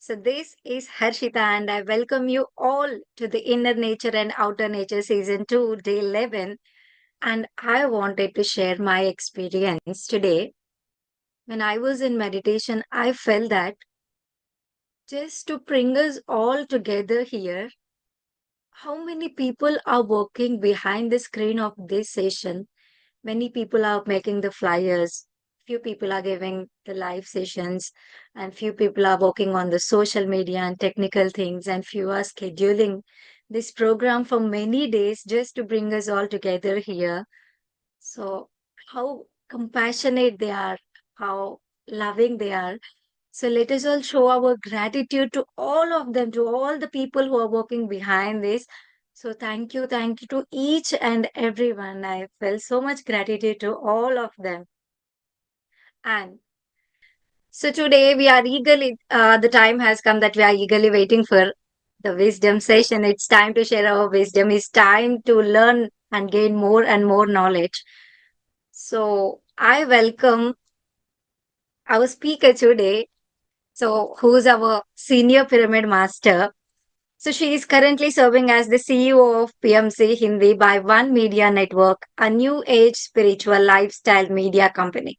So, this is Harshita, and I welcome you all to the Inner Nature and Outer Nature Season 2, Day 11. And I wanted to share my experience today. When I was in meditation, I felt that just to bring us all together here, how many people are working behind the screen of this session? Many people are making the flyers, few people are giving the live sessions, and few people are working on the social media and technical things, and few are scheduling this program for many days just to bring us all together here. So how compassionate they are, how loving they are. So let us all show our gratitude to all of them, to all the people who are working behind this. So thank you to each and everyone. I felt so much gratitude to all of them. And so today we are eagerly, the time has come that we are eagerly waiting for the wisdom session. It's time to share our wisdom. It's time to learn and gain more and more knowledge. So I welcome our speaker today. So who's our senior pyramid master? So she is currently serving as the CEO of PMC Hindi by One Media Network, a new age spiritual lifestyle media company.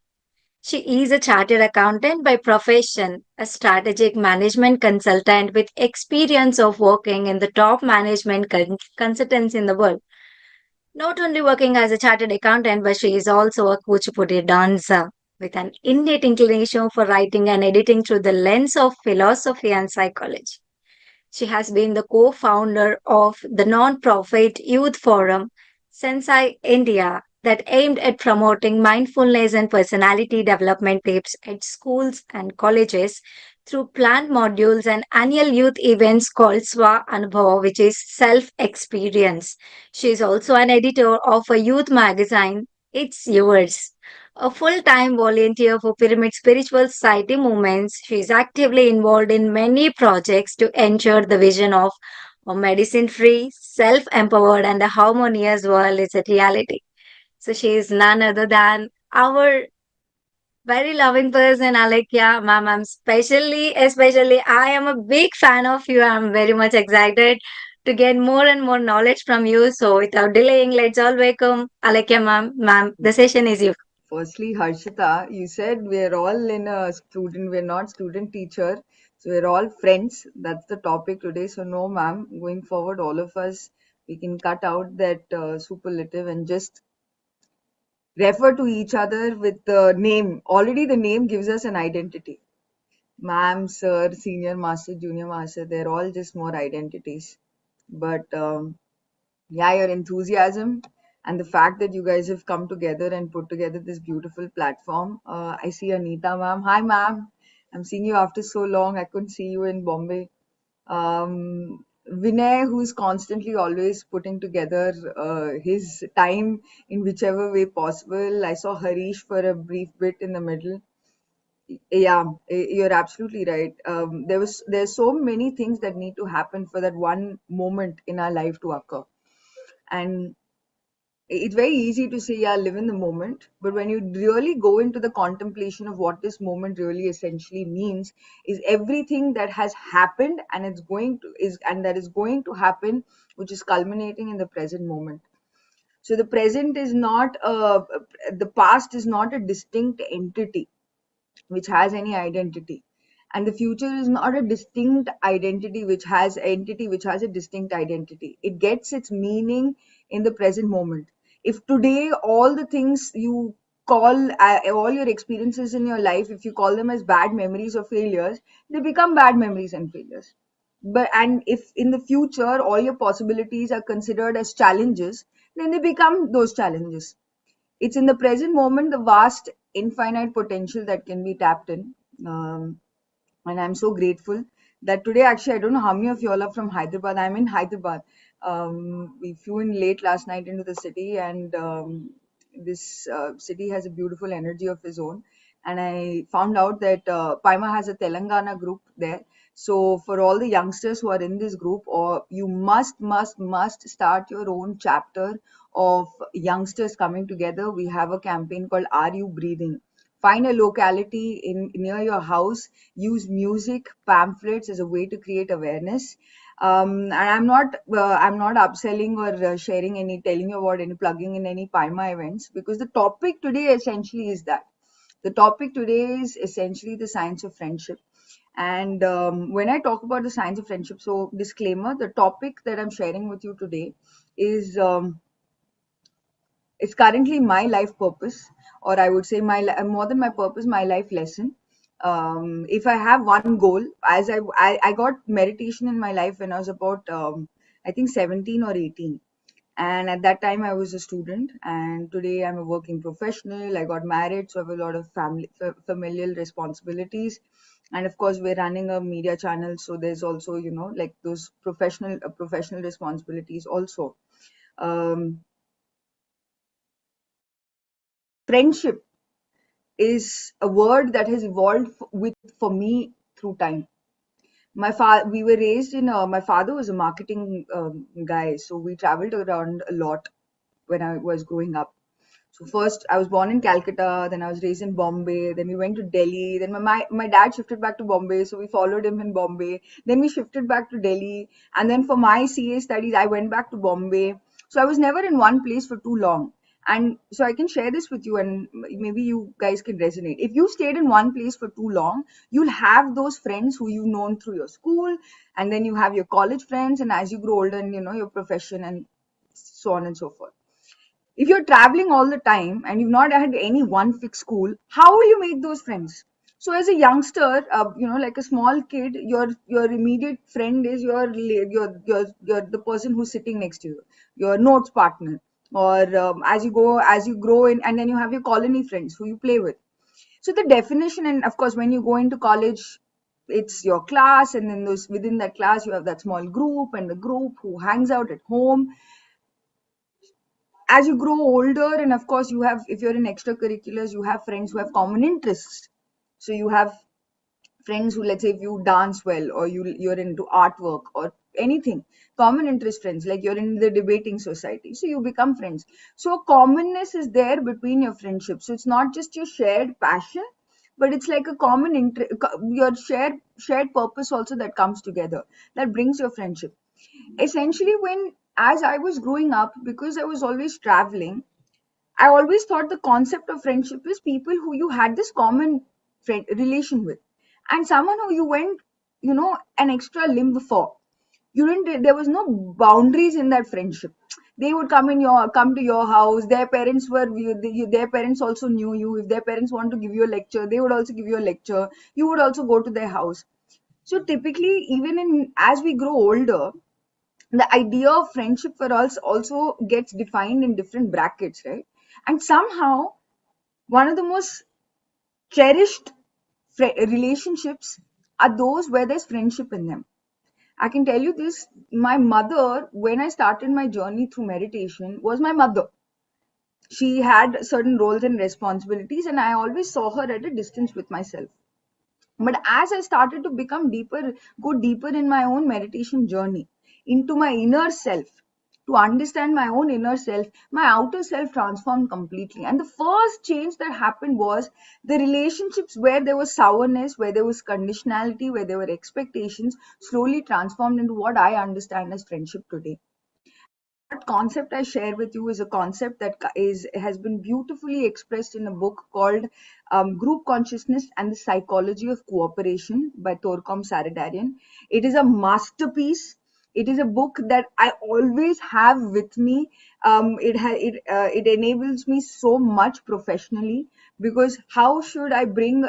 She is a chartered accountant by profession, a strategic management consultant with experience of working in the top management consultants in the world. Not only working as a chartered accountant, but she is also a Kuchipudi dancer with an innate inclination for writing and editing through the lens of philosophy and psychology. She has been the co-founder of the non-profit youth forum Sensai India that aimed at promoting mindfulness and personality development tips at schools and colleges through planned modules and annual youth events called Swa Anubhava, which is self-experience. She is also an editor of a youth magazine, It's Yours. A full time volunteer for Pyramid Spiritual Society movements, she is actively involved in many projects to ensure the vision of a medicine free, self empowered, and a harmonious world is a reality. So, she is none other than our very loving person, Alekhya. Ma'am, especially, I am a big fan of you. I'm very much excited to get more and more knowledge from you. So, without delaying, let's all welcome Alekhya, ma'am. Ma'am, the session is yours. Firstly, Harshita, you said we're all in a student, we're not student teacher, so we're all friends. That's the topic today. So, no, ma'am, going forward, all of us, we can cut out that superlative and just refer to each other with the name. Already, the name gives us an identity. Ma'am, sir, senior master, junior master, they're all just more identities. But yeah, your enthusiasm and the fact that you guys have come together and put together this beautiful platform. I see Anita, ma'am. Hi, ma'am. I'm seeing you after so long. I couldn't see you in Bombay. Vinay, who is constantly always putting together his time in whichever way possible. I saw Harish for a brief bit in the middle. Yeah, you're absolutely right. There's so many things that need to happen for that one moment in our life to occur, and it's very easy to say, yeah, live in the moment. But when you really go into the contemplation of what this moment really essentially means, is everything that has happened and that is going to happen, which is culminating in the present moment. So the present is not the past is not a distinct entity which has any identity, and the future is not a distinct identity which has a distinct identity. It gets its meaning in the present moment. If today all the things you call all your experiences in your life, if you call them as bad memories or failures, they become bad memories and failures. But and if in the future all your possibilities are considered as challenges, then they become those challenges. It's in the present moment the vast infinite potential that can be tapped in. And I'm so grateful that today, actually, I don't know how many of you all are from Hyderabad. I'm in Hyderabad. We flew in late last night into the city, and this city has a beautiful energy of its own. And I found out that Paima has a Telangana group there. So for all the youngsters who are in this group, or you must start your own chapter of youngsters coming together. We have a campaign called Are You Breathing? Find a locality in near your house, use music, pamphlets as a way to create awareness. And I'm not upselling or sharing any, telling you about any, plugging in any PIMA events, because the topic today essentially is that. The topic today is essentially the science of friendship. And when I talk about the science of friendship, so disclaimer, the topic that I'm sharing with you today is it's currently my life purpose, or I would say more than my purpose, my life lesson. If I have one goal, as I got meditation in my life when I was about I think 17 or 18, and at that time I was a student, and today I'm a working professional. I got married, so I have a lot of familial responsibilities, and of course we're running a media channel, so there's also, you know, like those professional responsibilities also. um, Friendship is a word that has evolved with for me through time. We were raised in my father was a marketing guy, so we traveled around a lot when I was growing up. So first, I was born in Calcutta, then I was raised in Bombay, then we went to Delhi, then my dad shifted back to Bombay, so we followed him in Bombay. Then we shifted back to Delhi, and then for my CA studies, I went back to Bombay. So I was never in one place for too long. And so I can share this with you, and maybe you guys can resonate. If you stayed in one place for too long, you'll have those friends who you've known through your school, and then you have your college friends, and as you grow older, and you know your profession, and so on and so forth. If you're traveling all the time and you've not had any one fixed school, how will you make those friends? So as a youngster, you know, like a small kid, your immediate friend is your the person who's sitting next to you, your notes partner. Or as you grow in, and then you have your colony friends who you play with. So the definition, and of course when you go into college, it's your class, and then those within that class you have that small group, and the group who hangs out at home. As you grow older, and of course you have, if you're in extracurriculars, you have friends who have common interests. So you have friends who, let's say, if you dance well, or you're into artwork or anything, common interest friends, like you're in the debating society, so you become friends. So commonness is there between your friendships. So it's not just your shared passion, but it's like a common your shared purpose also that comes together, that brings your friendship. Essentially, when as I was growing up, because I was always traveling, I always thought the concept of friendship is people who you had this common relation with, and someone who you went, you know, an extra limb for. You didn't. There was no boundaries in that friendship. They would come to your house. Their parents were their parents also knew you. If their parents want to give you a lecture, they would also give you a lecture. You would also go to their house. So typically, even in as we grow older, the idea of friendship for us also gets defined in different brackets, right? And somehow, one of the most cherished relationships are those where there's friendship in them. I can tell you this, my mother, when I started my journey through meditation, was my mother. She had certain roles and responsibilities, and I always saw her at a distance with myself. But as I started to go deeper in my own meditation journey, into my inner self, to understand my own inner self, my outer self transformed completely. And the first change that happened was the relationships where there was sourness, where there was conditionality, where there were expectations, slowly transformed into what I understand as friendship today. What concept I share with you is a concept that has been beautifully expressed in a book called Group Consciousness and the Psychology of Cooperation by Torkom Saradarian. It is a masterpiece. It is a book that I always have with me. It enables me so much professionally, because how should I bring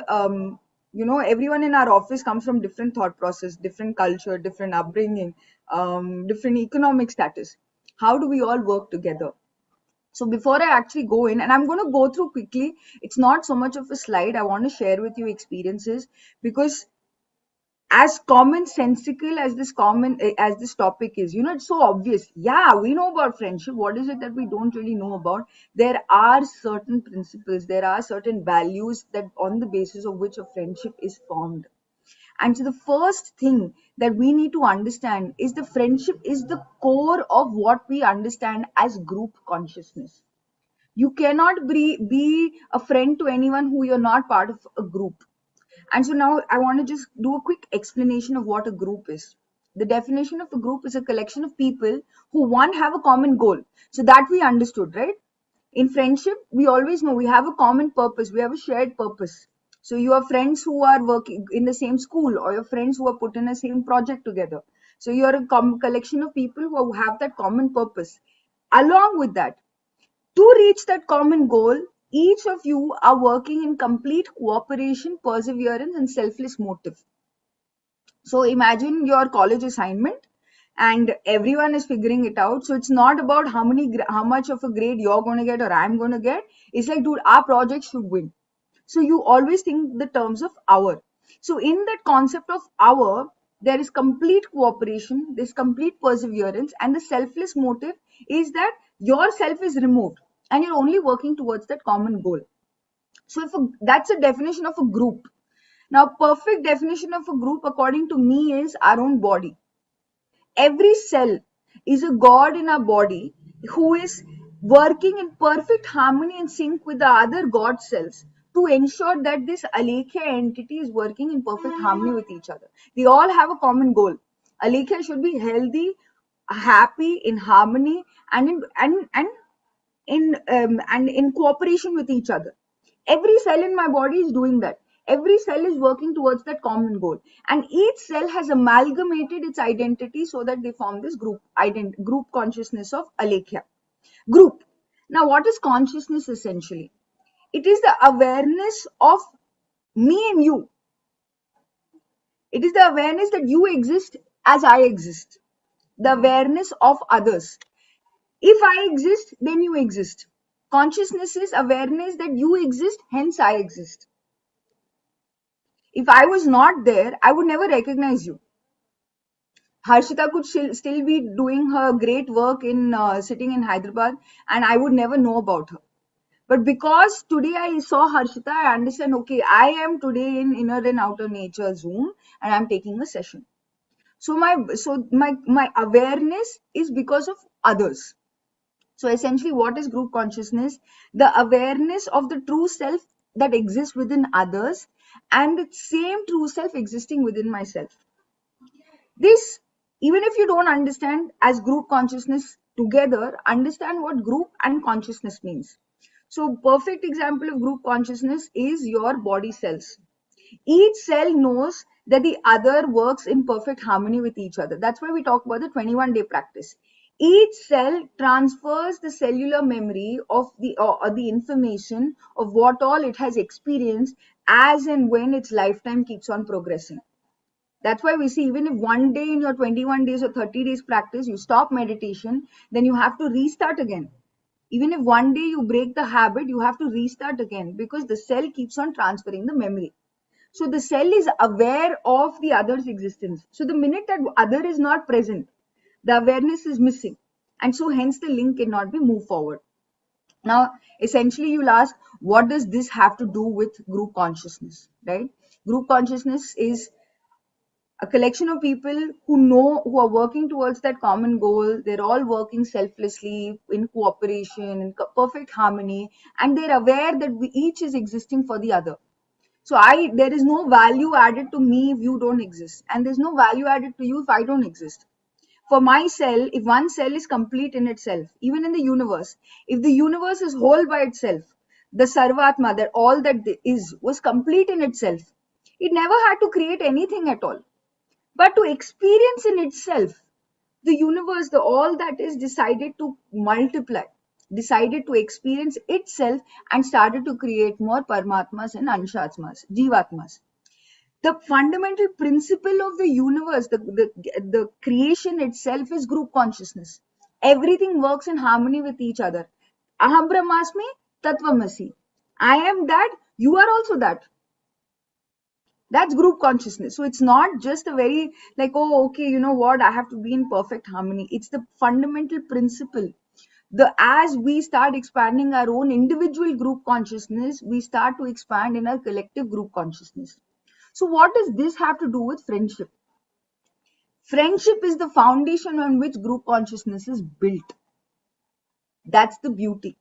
you know, everyone in our office comes from different thought process, different culture, different upbringing, different economic status. How do we all work together? So before I actually go in, and I'm going to go through quickly, it's not so much of a slide. I want to share with you experiences, because as commonsensical as as this topic is, you know, it's so obvious. Yeah, we know about friendship. What is it that we don't really know about? There are certain principles, there are certain values that on the basis of which a friendship is formed. And so the first thing that we need to understand is the friendship is the core of what we understand as group consciousness. You cannot be a friend to anyone who you're not part of a group. And so now I want to just do a quick explanation of what a group is. The definition of a group is a collection of people who one have a common goal. So that we understood, right? In friendship, we always know we have a common purpose, we have a shared purpose. So you have friends who are working in the same school, or your friends who are put in the same project together. So you're a collection of people who have that common purpose. Along with that, to reach that common goal, each of you are working in complete cooperation, perseverance, and selfless motive. So imagine your college assignment and everyone is figuring it out. So it's not about how much of a grade you're going to get or I'm going to get. It's like, dude, our project should win. So you always think the terms of our. So in that concept of our, there is complete cooperation, there's complete perseverance, and the selfless motive is that yourself is removed and you're only working towards that common goal. So that's a definition of a group. Now, perfect definition of a group according to me is our own body. Every cell is a god in our body who is working in perfect harmony and sync with the other god cells to ensure that this Alekhya entity is working in perfect harmony with each other. They all have a common goal. Alekhya should be healthy, happy, in harmony, and in cooperation with each other. Every cell in my body is doing that. Every cell is working towards that common goal, and each cell has amalgamated its identity so that they form this group consciousness of Alekhya. Group. Now, what is consciousness essentially? It is the awareness of me and you. It is the awareness that you exist as I exist. The awareness of others. If I exist, then you exist. Consciousness is awareness that you exist, hence I exist. If I was not there, I would never recognize you. Harshita could still be doing her great work in sitting in Hyderabad, and I would never know about her. But because today I saw Harshita, I understand, okay, I am today in Inner and Outer Nature Zoom, and I'm taking a session. So my awareness is because of others. So essentially, what is group consciousness? The awareness of the true self that exists within others and the same true self existing within myself. This, even if you don't understand as group consciousness together, understand what group and consciousness means. So perfect example of group consciousness is your body cells. Each cell knows that the other works in perfect harmony with each other. That's why we talk about the 21-day practice. Each cell transfers the cellular memory of or the information of what all it has experienced as and when its lifetime keeps on progressing. That's why we see, even if one day in your 21 days or 30 days practice, you stop meditation, then you have to restart again. Even if one day you break the habit, you have to restart again because the cell keeps on transferring the memory. So the cell is aware of the other's existence. So the minute that other is not present, the awareness is missing. And so hence the link cannot be moved forward. Now, essentially you'll ask, what does this have to do with group consciousness, right? Group consciousness is a collection of people who are working towards that common goal. They're all working selflessly, in cooperation, in perfect harmony, and they're aware that each is existing for the other. So there is no value added to me if you don't exist, and there's no value added to you if I don't exist. For my cell, if one cell is complete in itself, even in the universe, if the universe is whole by itself, the Sarvatma, that all that is, was complete in itself, it never had to create anything at all. But to experience in itself, the universe, the all that is, decided to multiply, decided to experience itself, and started to create more Paramatmas and Anshatmas, Jivatmas. The fundamental principle of the universe, the creation itself, is group consciousness. Everything works in harmony with each other. Aham Brahmasmi Tattvamasi. I am that, you are also that. That's group consciousness. So it's not just a very like, oh, okay, you know what, I have to be in perfect harmony. It's the fundamental principle. As we start expanding our own individual group consciousness, we start to expand in our collective group consciousness. So what does this have to do with friendship? Friendship is the foundation on which group consciousness is built. That's the beauty.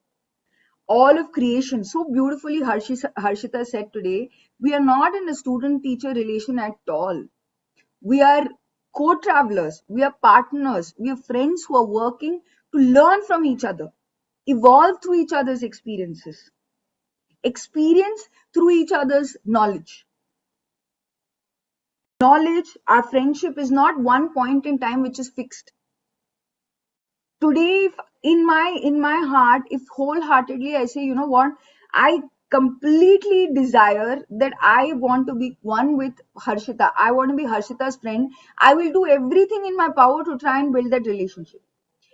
all of creation. So beautifully, Harshita said today, we are not in a student teacher relation at all. We are co travelers, we are partners, we are friends who are working to learn from each other, evolve through each other's experiences, experience through each other's knowledge. Knowledge, our friendship is not one point in time which is fixed. Today, if in my heart, if wholeheartedly I say, you know what, I completely desire that I want to be one with Harshita, I want to be Harshita's friend, I will do everything in my power to try and build that relationship,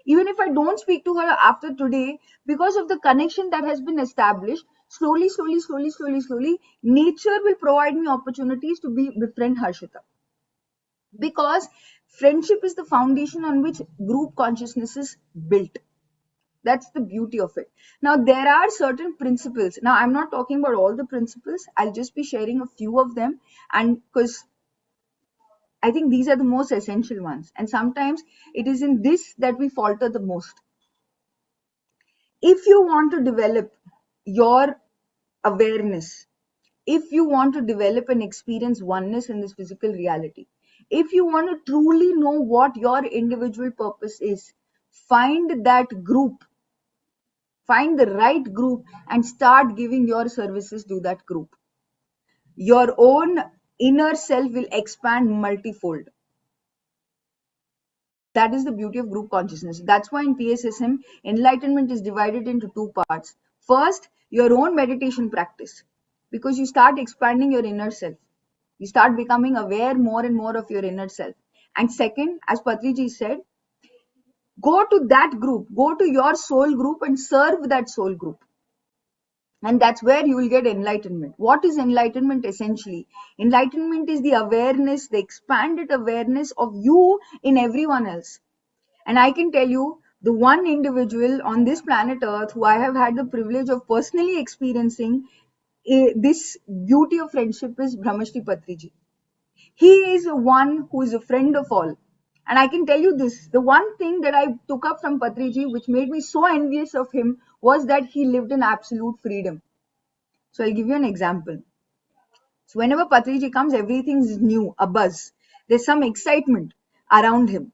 even if I don't speak to her after today. Because of the connection that has been established, slowly, nature will provide me opportunities to be befriend Harshita, because friendship is the foundation on which group consciousness is built. That's the beauty of it. Now, there are certain principles. Now, I'm not talking about all the principles, I'll just be sharing a few of them. And because I think these are the most essential ones, and sometimes it is in this that we falter the most. If you want to develop your awareness, if you want to develop and experience oneness in this physical reality, if you want to truly know what your individual purpose is, find that group, find the right group, and start giving your services to that group. Your own inner self will expand multifold. That is the beauty of group consciousness. That's why in PSSM, enlightenment is divided into two parts. First, your own meditation practice, because you start expanding your inner self. You start becoming aware more and more of your inner self. And second, as Patriji said, go to that group, go to your soul group and serve that soul group. And that's where you will get enlightenment. What is enlightenment essentially? Enlightenment is the awareness, the expanded awareness of you in everyone else. And I can tell you, the one individual on this planet Earth who I have had the privilege of personally experiencing this beauty of friendship is Brahmarshi Patriji. He is one who is a friend of all. And I can tell you this, the one thing that I took up from Patriji, which made me so envious of him, was that he lived in absolute freedom. So I'll give you an example. So whenever Patriji comes, everything is new, a buzz. There's some excitement around him.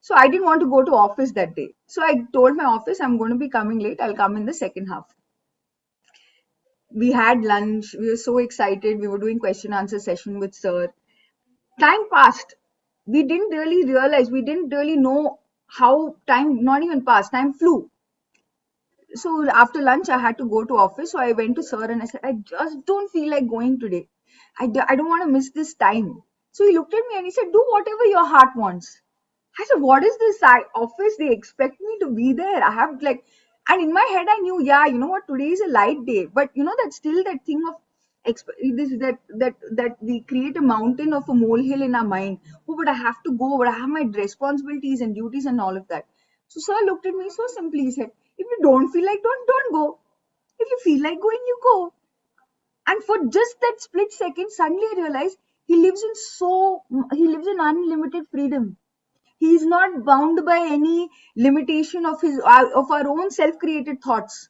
So I didn't want to go to office that day. So I told my office, I'm going to be coming late. I'll come in the second half. We had lunch. We were so excited. We were doing question answer session with sir. Time passed. We didn't really realize, we didn't really know how time, not even passed, time flew. So after lunch, I had to go to office. So I went to sir and I said, I just don't feel like going today. I don't want to miss this time. So he looked at me and he said, do whatever your heart wants. I said, what is this office? They expect me to be there. I have like, and in my head, I knew, yeah, you know what, today is a light day. But you know, that's still that thing of this that we create a mountain of a molehill in our mind. Oh, but I have to go, but I have my responsibilities and duties and all of that. So sir looked at me so simply. He said, if you don't feel like don't go. If you feel like going, you go. And for just that split second, suddenly I realized he lives in unlimited freedom. He is not bound by any limitation of his of our own self-created thoughts.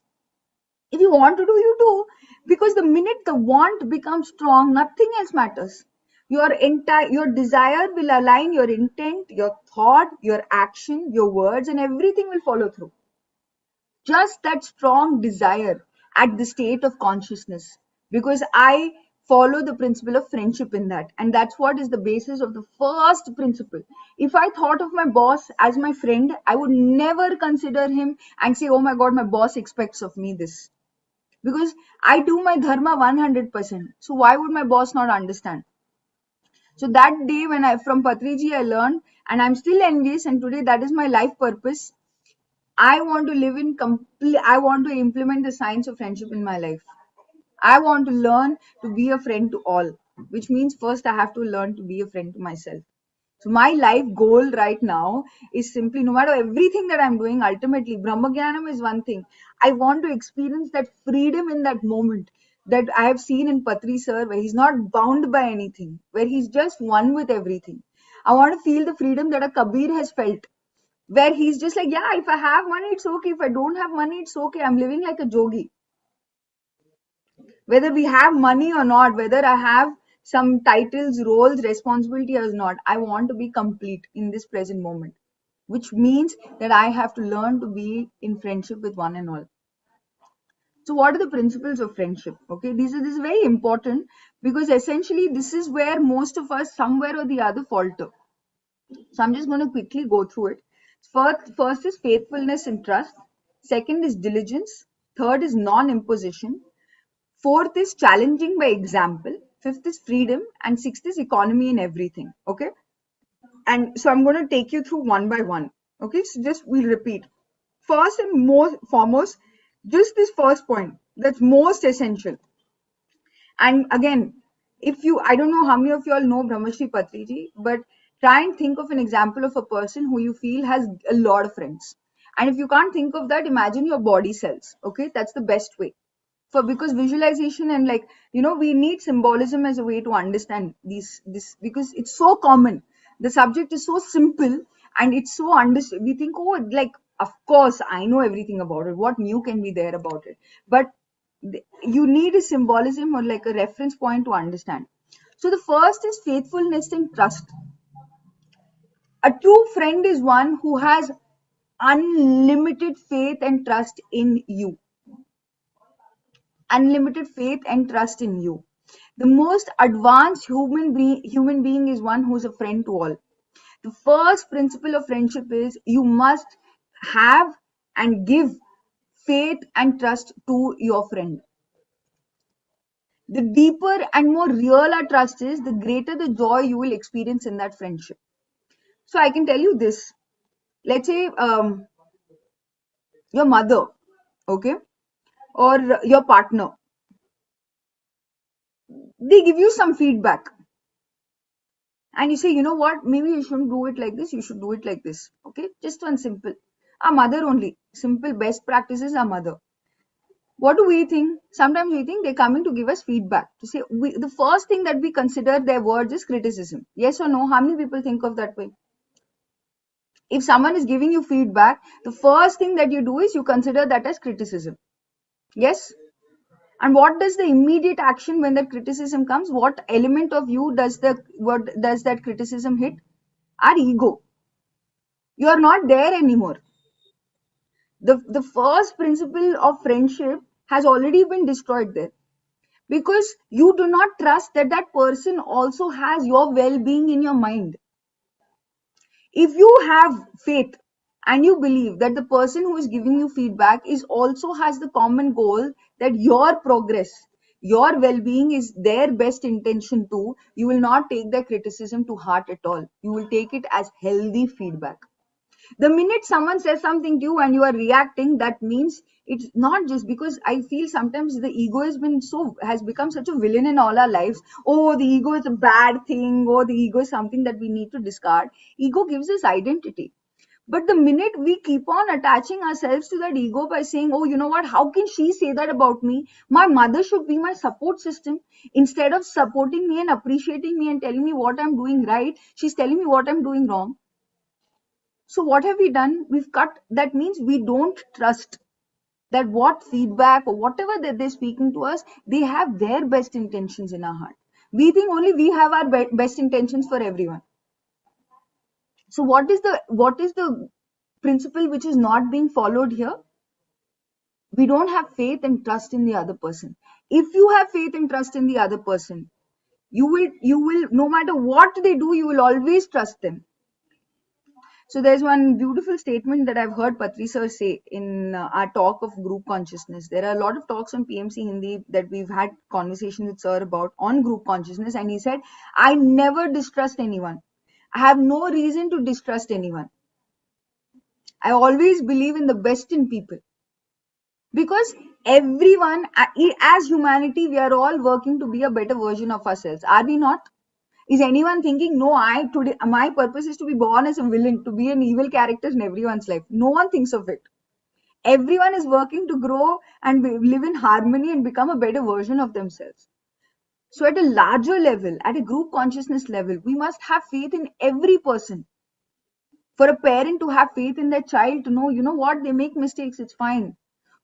If you want to do, you do, because the minute the want becomes strong, nothing else matters. Your desire will align your intent, your thought, your action, your words, and everything will follow through. Just that strong desire at the state of consciousness, because I follow the principle of friendship in that, and that's what is the basis of the first principle. If I thought of my boss as my friend, I would never consider him and say, oh my god, my boss expects of me this, because I do my dharma 100%. So why would my boss not understand? So that day when I from Patriji I learned, and I'm still envious, and today that is my life purpose. I want to live in complete, I want to implement the science of friendship in my life. I want to learn to be a friend to all, which means first I have to learn to be a friend to myself. So my life goal right now is simply, no matter everything that I'm doing, ultimately Brahmagyanam is one thing. I want to experience that freedom in that moment that I have seen in Patri sir, where he's not bound by anything, where he's just one with everything. I want to feel the freedom that a Kabir has felt. where he's just like, yeah, if I have money, it's okay. If I don't have money, it's okay. I'm living like a jogi. Whether we have money or not, whether I have some titles, roles, responsibility or not, I want to be complete in this present moment, which means that I have to learn to be in friendship with one and all. So, what are the principles of friendship? Okay, this is very important because essentially this is where most of us somewhere or the other falter. So, I'm just going to quickly go through it. First is faithfulness and trust. Second is diligence. Third is non-imposition. Fourth is challenging by example. Fifth is freedom. And sixth is economy in everything. Okay. And so I'm going to take you through one by one. Okay. So just we'll repeat. First and most foremost, just this first point that's most essential. And again, if you, I don't know how many of you all know Brahmarshi Patriji, but try and think of an example of a person who you feel has a lot of friends. And if you can't think of that, imagine your body cells. Okay. That's the best way for, because visualization and like, we need symbolism as a way to understand this because it's so common. The subject is so simple and it's so understood. We think, oh, like, of course I know everything about it, what new can be there about it? But you need a symbolism or like a reference point to understand. So the first is faithfulness and trust. A true friend is one who has unlimited faith and trust in you. Unlimited faith and trust in you. The most advanced human being is one who's a friend to all. The first principle of friendship is you must have and give faith and trust to your friend. The deeper and more real our trust is, the greater the joy you will experience in that friendship. So I can tell you this. Let's say your mother, okay, or your partner, they give you some feedback and you say, you know what, maybe you shouldn't do it like this, you should do it like this. Okay, just one simple. Our mother only. Simple best practices, our mother. What do we think? Sometimes we think they're coming to give us feedback. To say the first thing that we consider their words is criticism. Yes or no? How many people think of that way? If someone is giving you feedback, the first thing that you do is you consider that as criticism. Yes? And what does the immediate action when that criticism comes? What element of you what does that criticism hit? Our ego. You are not there anymore. The first principle of friendship has already been destroyed there because you do not trust that that person also has your well-being in your mind. If you have faith and you believe that the person who is giving you feedback is also has the common goal that your progress, your well-being is their best intention too, you will not take their criticism to heart at all. You will take it as healthy feedback. The minute someone says something to you and you are reacting, that means it's not just because I feel sometimes the ego has become such a villain in all our lives. Oh, the ego is a bad thing, or the ego is something that we need to discard. Ego gives us identity. But the minute we keep on attaching ourselves to that ego by saying, oh, you know what, how can she say that about me? My mother should be my support system. Instead of supporting me and appreciating me and telling me what I'm doing right, she's telling me what I'm doing wrong. So what have we done? We've cut. That means we don't trust that what feedback or whatever that they're speaking to us, they have their best intentions in our heart. We think only we have our best intentions for everyone. So what is the principle which is not being followed here? We don't have faith and trust in the other person. If you have faith and trust in the other person, you will no matter what they do, you will always trust them. So there's one beautiful statement that I've heard Patri sir say in our talk of group consciousness. There are a lot of talks on PMC Hindi that we've had conversation with sir about on group consciousness, and he said, I never distrust anyone. I have no reason to distrust anyone. I always believe in the best in people because everyone, as humanity, we are all working to be a better version of ourselves. Are we not? Is anyone thinking, no, my purpose is to be born as a villain, to be an evil character in everyone's life? No one thinks of it. Everyone is working to grow and live in harmony and become a better version of themselves. So at a larger level, at a group consciousness level, we must have faith in every person. For a parent to have faith in their child, to know, you know what, they make mistakes, it's fine.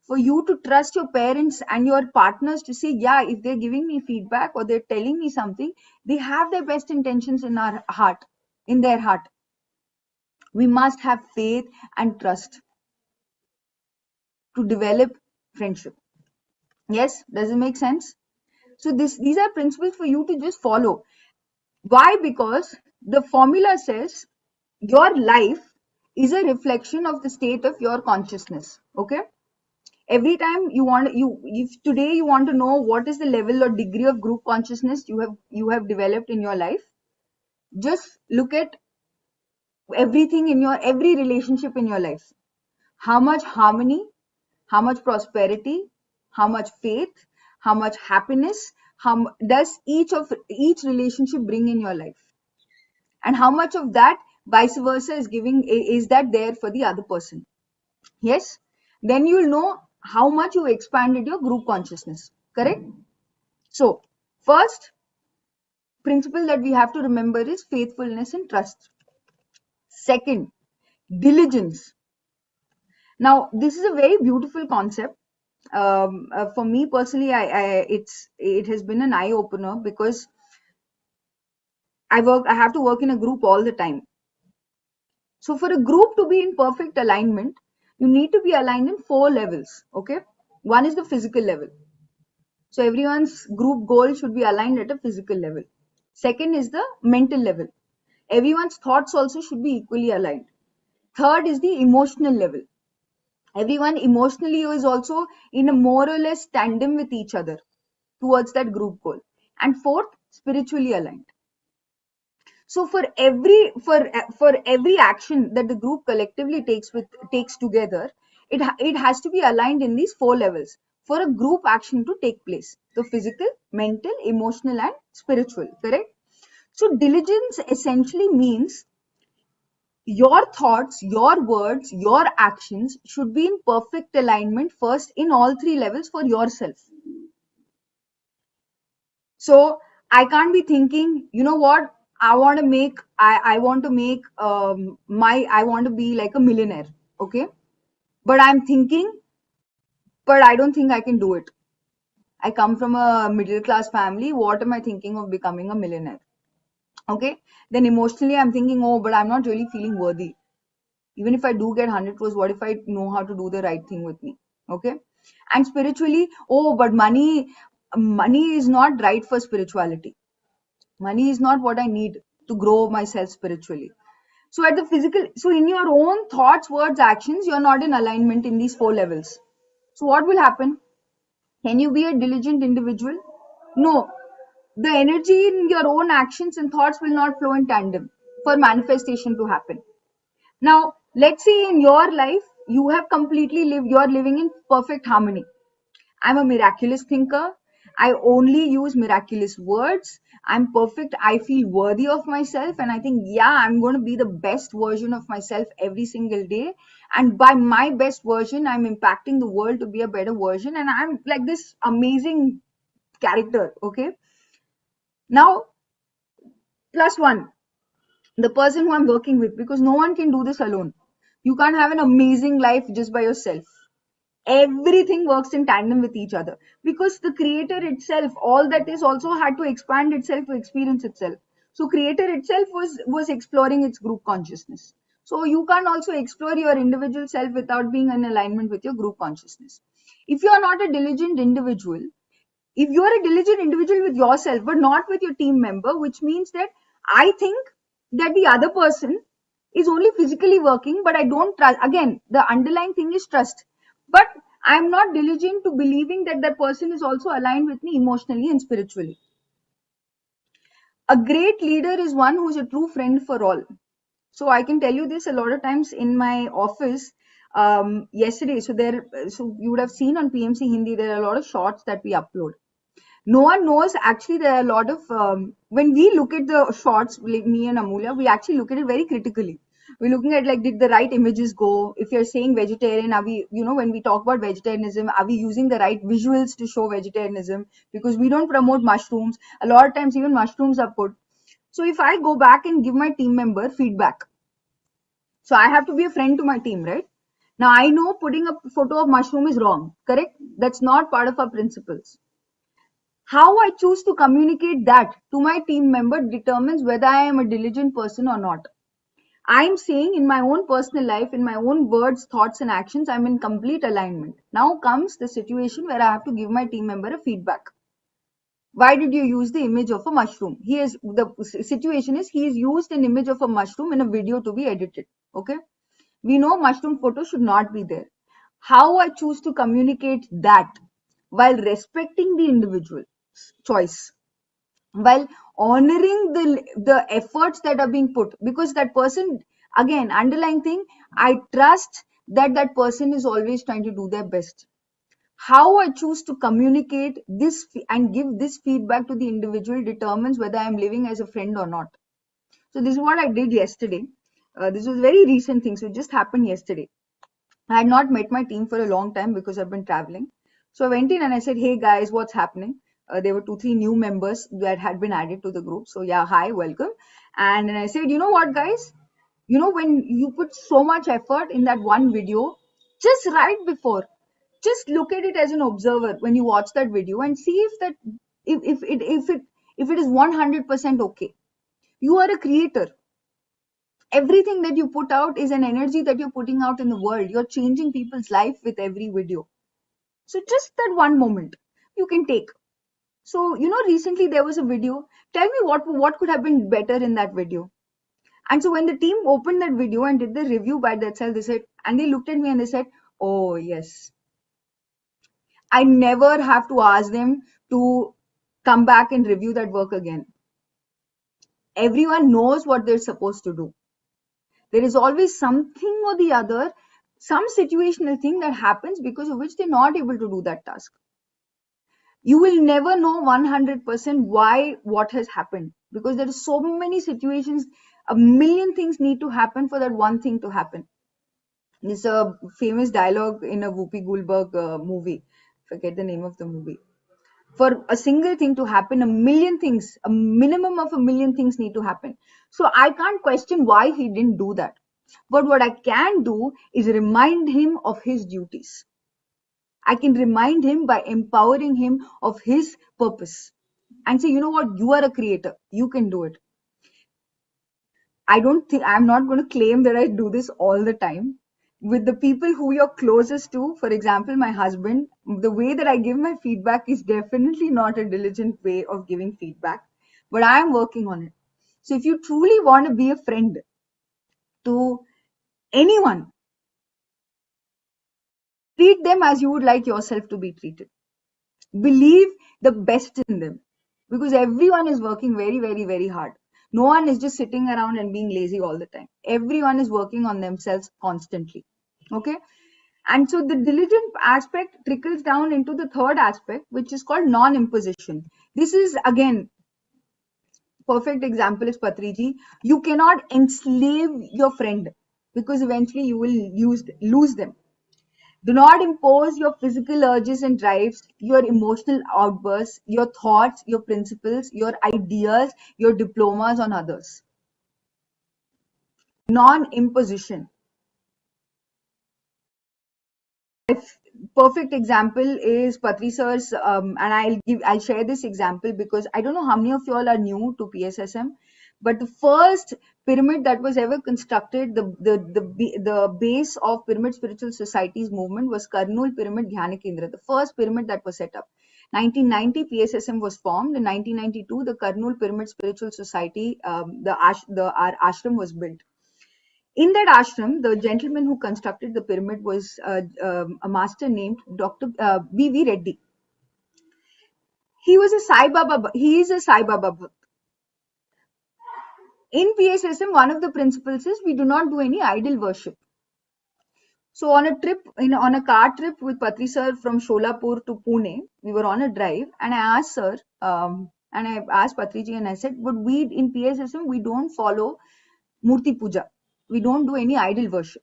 For you to trust your parents and your partners to say, yeah, if they're giving me feedback or they're telling me something, they have their best intentions in our heart, in their heart. We must have faith and trust to develop friendship. Yes, does it make sense? So these are principles for you to just follow. Why? Because the formula says your life is a reflection of the state of your consciousness. Okay? Every time you want, you if today you want to know what is the level or degree of group consciousness you have developed in your life, just look at everything in your every relationship in your life. How much harmony, how much prosperity, how much faith, how much happiness, does each relationship bring in your life, and how much of that vice versa is that there for the other person. Yes, then you'll know how much you expanded your group consciousness. Correct? So first principle that we have to remember is faithfulness and trust. Second, diligence. Now this is a very beautiful concept. For me personally, it has been an eye opener, because I have to work in a group all the time. So for a group to be in perfect alignment, you need to be aligned in 4 levels. Okay, one is the physical level. So everyone's group goal should be aligned at a physical level. Second is the mental level. Everyone's thoughts also should be equally aligned. Third is the emotional level. Everyone emotionally is also in a more or less tandem with each other towards that group goal. And fourth, spiritually aligned. So for every action that the group collectively takes together, it has to be aligned in these 4 levels for a group action to take place: the physical, mental, emotional, and spiritual. Correct? So diligence essentially means your thoughts, your words, your actions should be in perfect alignment first in all 3 levels for yourself. So I can't be thinking, you know what, I want to make I want to be like a millionaire. Okay. But I'm thinking, but I don't think I can do it. I come from a middle class family. What am I thinking of becoming a millionaire? Okay. Then emotionally, I'm thinking, oh, but I'm not really feeling worthy. Even if I do get 100 crores, what if I know how to do the right thing with me? Okay. And spiritually, oh, but money is not right for spirituality. Money is not what I need to grow myself spiritually. So at the physical, so in your own thoughts, words, actions, you're not in alignment in these 4 levels. So what will happen? Can you be a diligent individual? No. The energy in your own actions and thoughts will not flow in tandem for manifestation to happen. Now, let's say in your life, you have completely lived, you're living in perfect harmony. I'm a miraculous thinker. I only use miraculous words. I'm perfect. I feel worthy of myself. And I think, yeah, I'm going to be the best version of myself every single day. And by my best version, I'm impacting the world to be a better version. And I'm like this amazing character. Okay. Now, plus one, the person who I'm working with, because no one can do this alone. You can't have an amazing life just by yourself. Everything works in tandem with each other, because the creator itself, all that is, also had to expand itself to experience itself. So creator itself was exploring its group consciousness. So you can't also explore your individual self without being in alignment with your group consciousness. If you are not a diligent individual, if you are a diligent individual with yourself but not with your team member, which means that I think that the other person is only physically working, but I don't trust. Again, the underlying thing is trust, but I'm not diligent to believing that that person is also aligned with me emotionally and spiritually. A great leader is one who's a true friend for all. So I can tell you this, a lot of times in my office, yesterday, so you would have seen on PMC Hindi, there are a lot of shorts that we upload. No one knows, actually there are a lot of when we look at the shots, like me and Amulya, we actually look at it very critically. We're looking at, like, did the right images go? If you're saying vegetarian, are we, when we talk about vegetarianism, are we using the right visuals to show vegetarianism? Because we don't promote mushrooms. A lot of times even mushrooms are put. So if I go back and give my team member feedback, So I have to be a friend to my team, right? Now I know putting a photo of mushroom is wrong, correct? That's not part of our principles. How I choose to communicate that to my team member determines whether I am a diligent person or not. I'm saying in my own personal life, in my own words, thoughts, and actions, I'm in complete alignment. Now comes the situation where I have to give my team member a feedback. Why did you use the image of a mushroom? The situation is he has used an image of a mushroom in a video to be edited. Okay. We know mushroom photo should not be there. How I choose to communicate that while respecting the individual choice, while honoring the efforts that are being put, because that person, again, underlying thing, I trust that that person is always trying to do their best. How I choose to communicate this and give this feedback to the individual determines whether I am living as a friend or not. So this is what I did yesterday. This was very recent thing, so it just happened yesterday. I had not met my team for a long time because I've been traveling. So I went in and I said, "Hey guys, what's happening?" There were two, three new members that had been added to the group. So yeah, hi, welcome. And then I said, "You know what, guys? You know, when you put so much effort in that one video, just right before, just look at it as an observer when you watch that video and see if that if it is 100% okay. You are a creator. Everything that you put out is an energy that you're putting out in the world. You're changing people's life with every video. So just that one moment you can take. So recently there was a video. Tell me what could have been better in that video. And so when the team opened that video and did the review by themselves, they said, and they looked at me and they said, "Oh yes, I never have to ask them to come back and review that work again. Everyone knows what they're supposed to do. There is always something or the other, some situational thing that happens because of which they're not able to do that task. You will never know 100% why what has happened because there are so many situations, a million things need to happen for that one thing to happen." It's a famous dialogue in a Whoopi Goldberg movie. Forget the name of the movie. For a single thing to happen, a million things, a minimum of a million things need to happen. So I can't question why he didn't do that. But what I can do is remind him of his duties. I can remind him by empowering him of his purpose and say, "You know what, you are a creator, you can do it." I don't think I'm not going to claim that I do this all the time. With the people who you're closest to, for example, my husband, the way that I give my feedback is definitely not a diligent way of giving feedback, but I am working on it. So if you truly want to be a friend to anyone, treat them as you would like yourself to be treated. Believe the best in them because everyone is working very, very, very hard. No one is just sitting around and being lazy all the time. Everyone is working on themselves constantly. Okay. And so the diligent aspect trickles down into the third aspect, which is called non-imposition. This is again, perfect example is Patriji. You cannot enslave your friend because eventually you will lose them. Do not impose your physical urges and drives, your emotional outbursts, your thoughts, your principles, your ideas, your diplomas on others. Non-imposition. Perfect example is Patri sir's, and I'll share this example because I don't know how many of you all are new to PSSM, but the first pyramid that was ever constructed, the base of Pyramid Spiritual Society's movement was Karnool Pyramid Dhyana Kendra, the first pyramid that was set up. 1990 PSSM was formed. In 1992, the Karnool Pyramid Spiritual Society, our ashram was built. In that ashram, the gentleman who constructed the pyramid was a master named Dr. V.V. Reddy. He was a Sai Baba. He is a Sai Baba Bhakt. In PSSM, one of the principles is we do not do any idol worship. So on a trip, on a car trip with Patri sir from Sholapur to Pune, we were on a drive, and I asked sir, and I asked Patriji, and I said, "But we in PSSM we don't follow Murti Puja. We don't do any idol worship.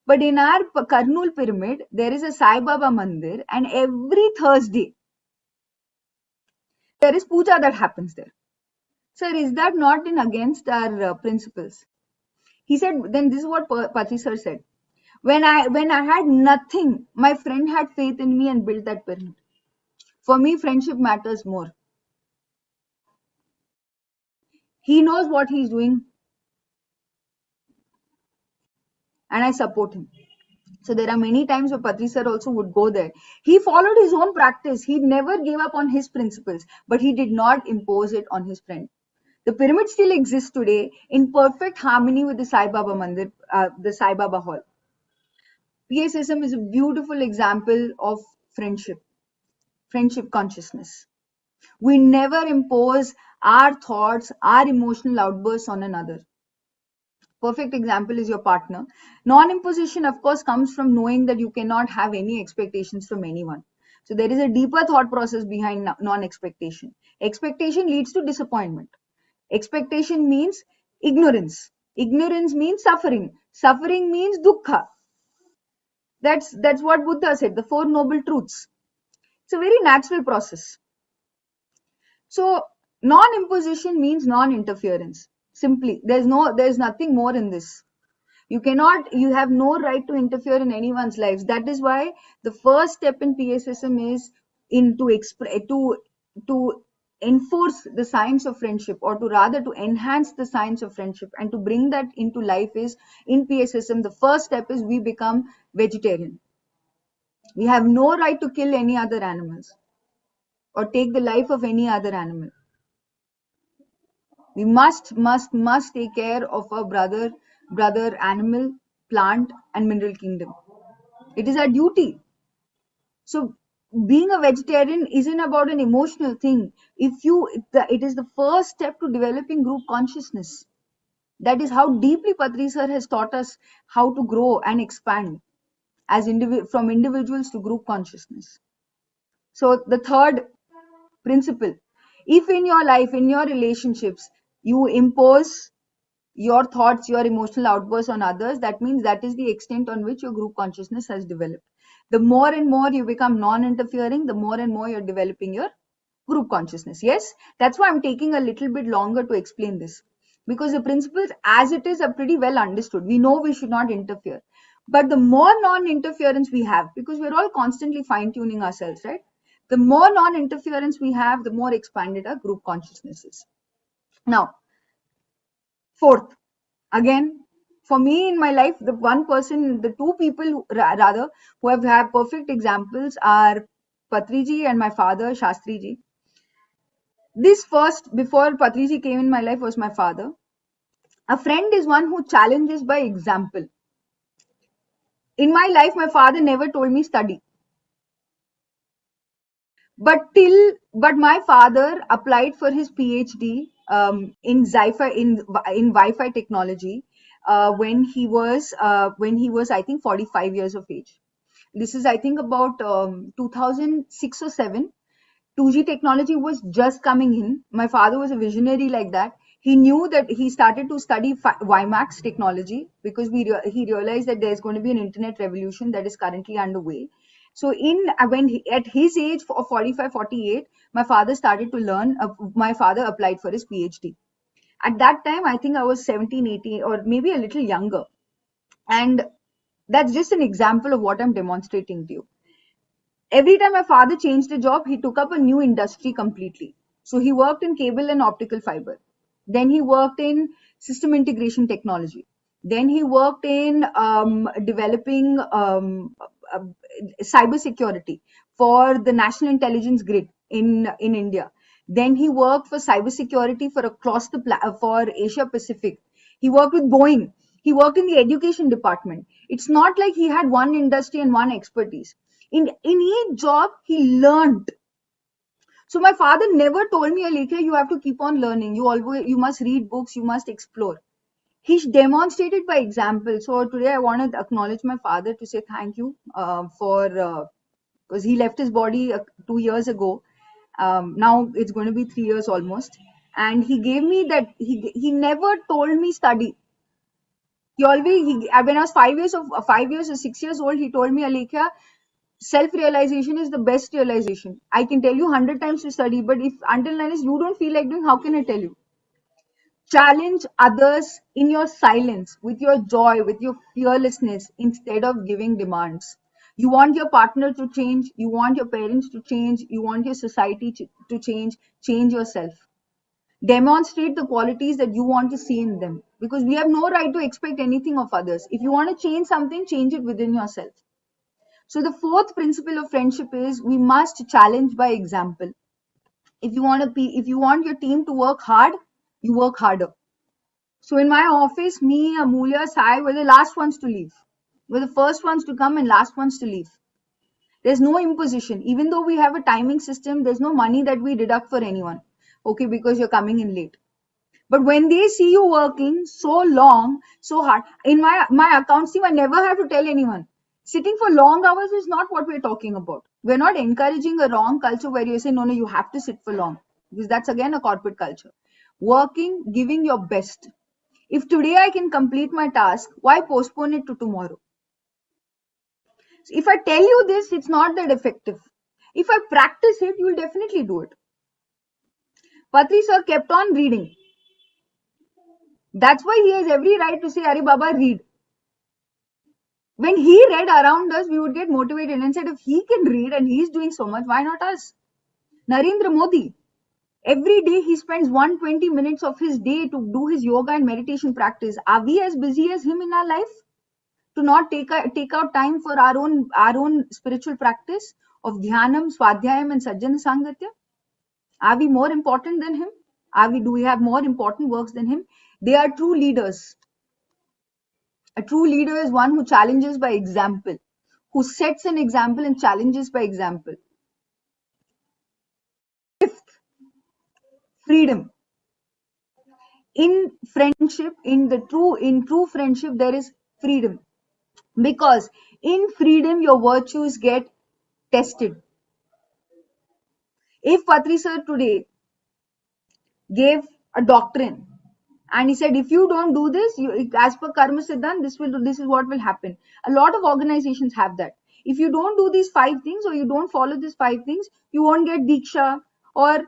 But in our Karnool pyramid, there is a Sai Baba Mandir, and every Thursday there is puja that happens there. Sir, is that not in against our principles?" He said, then this is what Patri sir said. When I had nothing, my friend had faith in me and built that pyramid. For me, friendship matters more. He knows what he's doing, and I support him. So there are many times where Patri sir also would go there. He followed his own practice. He never gave up on his principles, but he did not impose it on his friend. The pyramid still exists today in perfect harmony with the Sai Baba Mandir, the Sai Baba Hall. PSSM is a beautiful example of friendship, friendship consciousness. We never impose our thoughts, our emotional outbursts on another. Perfect example is your partner. Non-imposition, of course, comes from knowing that you cannot have any expectations from anyone. So there is a deeper thought process behind non-expectation. Expectation leads to disappointment. Expectation means ignorance. Ignorance means suffering. Suffering means dukkha. That's what Buddha said, the Four Noble Truths. It's a very natural process. So non-imposition means non-interference. Simply, there's nothing more in this. You have no right to interfere in anyone's lives. That is why the first step in PSSM is in to enforce the science of friendship, or to rather to enhance the science of friendship and to bring that into life is in PSSM. The first step is we become vegetarian. We have no right to kill any other animals or take the life of any other animal. We must take care of our brother animal, plant and mineral kingdom. It is our duty. So being a vegetarian isn't about an emotional thing. It is the first step to developing group consciousness. That is how deeply Patri sir has taught us how to grow and expand from individuals to group consciousness. So the third principle, if in your life, in your relationships, you impose your thoughts, your emotional outbursts on others, that means that is the extent on which your group consciousness has developed. The more and more you become non-interfering, the more and more you're developing your group consciousness. Yes, that's why I'm taking a little bit longer to explain this, because the principles as it is are pretty well understood. We know we should not interfere. But the more non-interference we have, because we're all constantly fine-tuning ourselves, right? The more non-interference we have, the more expanded our group consciousness is. Now, fourth, again, for me in my life, the two people rather who have had perfect examples are Patriji and my father Shastriji. This first, before Patriji came in my life, was my father. A friend is one who challenges by example. In my life, my father never told me study. But my father applied for his PhD in Wi-Fi technology when he was I think 45 years of age. This is I think about 2006 or 7. 2G technology was just coming in. My father was a visionary like that. He knew that he started to study WiMAX technology because he realized that there's going to be an internet revolution that is currently underway. So at his age of 45, 48, my father applied for his PhD. At that time, I think I was 17, 18, or maybe a little younger. And that's just an example of what I'm demonstrating to you. Every time my father changed a job, he took up a new industry completely. So he worked in cable and optical fiber. Then he worked in system integration technology. Then he worked in developing uh, cyber security for the national intelligence grid in India. Then he worked for cyber security for for Asia Pacific. He worked with Boeing. He worked in the education department. It's not like he had one industry and one expertise. In each job, he learned. So my father never told me, Alekhya, you have to keep on learning. You must read books. You must explore. He demonstrated by example. So today I want to acknowledge my father to say thank you for because he left his body 2 years ago. Now it's going to be 3 years almost. And he gave me that. He never told me study. When I was 5 years or 6 years old, he told me, Alekhya, self-realization is the best realization. I can tell you 100 times to study, but if until unless you don't feel like doing, how can I tell you? Challenge others in your silence, with your joy, with your fearlessness, instead of giving demands. You want your partner to change, you want your parents to change, you want your society to change yourself. Demonstrate the qualities that you want to see in them, because we have no right to expect anything of others. If you want to change something, change it within yourself. So the fourth principle of friendship is we must challenge by example. If you want your team to work hard, you work harder. So in my office, me, Amulya, Sai were the last ones to leave. We're the first ones to come and last ones to leave. There's no imposition. Even though we have a timing system, there's no money that we deduct for anyone. Okay, because you're coming in late. But when they see you working so long, so hard, in my accounts team, I never have to tell anyone. Sitting for long hours is not what we're talking about. We're not encouraging a wrong culture where you say, no, no, you have to sit for long. Because that's again a corporate culture. Working, giving your best. If today I can complete my task, why postpone it to tomorrow? So if I tell you this, it's not that effective. If I practice it, you will definitely do it. Patri sir kept on reading. That's why he has every right to say, Are Baba, read. When he read around us, we would get motivated and said, if he can read and he's doing so much, why not us? Narendra Modi, every day he spends 120 minutes of his day to do his yoga and meditation practice. Are we as busy as him in our life to not take out time for our own spiritual practice of dhyanam, swadhyayam, and sajjana sangatya? Are we more important than him? Do we have more important works than him? They are true leaders. A true leader is one who challenges by example, who sets an example and challenges by example. Fifth, freedom. In friendship, in true friendship, there is freedom. Because in freedom, your virtues get tested. If Patri sir today gave a doctrine and he said, if you don't do this, as per karma siddhant, this is what will happen. A lot of organizations have that. If you don't do these 5 things, or you don't follow these 5 things, you won't get diksha, or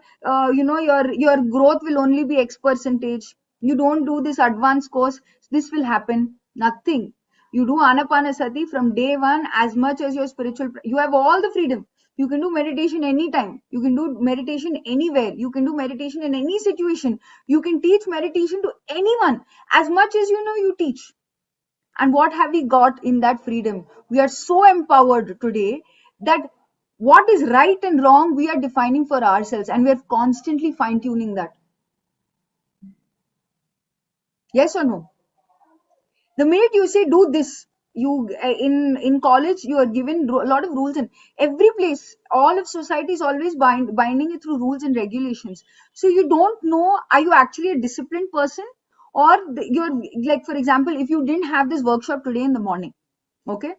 your growth will only be X percentage. You don't do this advanced course, this will happen. Nothing. You do anapanasati from day one, as much as your spiritual. You have all the freedom. You can do meditation anytime. You can do meditation anywhere. You can do meditation in any situation. You can teach meditation to anyone as much as you teach. And what have we got in that freedom? We are so empowered today that what is right and wrong, we are defining for ourselves, and we are constantly fine tuning that. Yes or no? The minute you say do this, you in college you are given a lot of rules, and every place, all of society is always binding it through rules and regulations. So you don't know, are you actually a disciplined person, or you're like, for example, if you didn't have this workshop today in the morning, okay,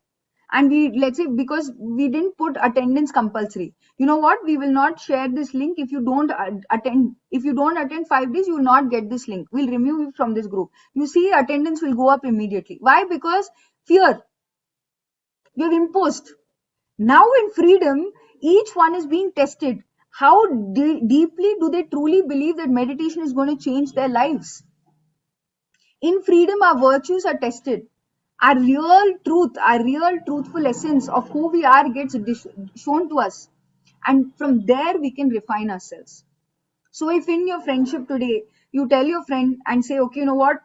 and let's say because we didn't put attendance compulsory, you know what, we will not share this link. If you don't attend 5 days, you will not get this link, we'll remove you from this group. You see, attendance will go up immediately. Why? Because fear, you have imposed. Now in freedom, each one is being tested. How deeply do they truly believe that meditation is going to change their lives? In freedom, our virtues are tested. Our real truth, our real truthful essence of who we are gets shown to us. And from there, we can refine ourselves. So, if in your friendship today, you tell your friend and say, okay, you know what,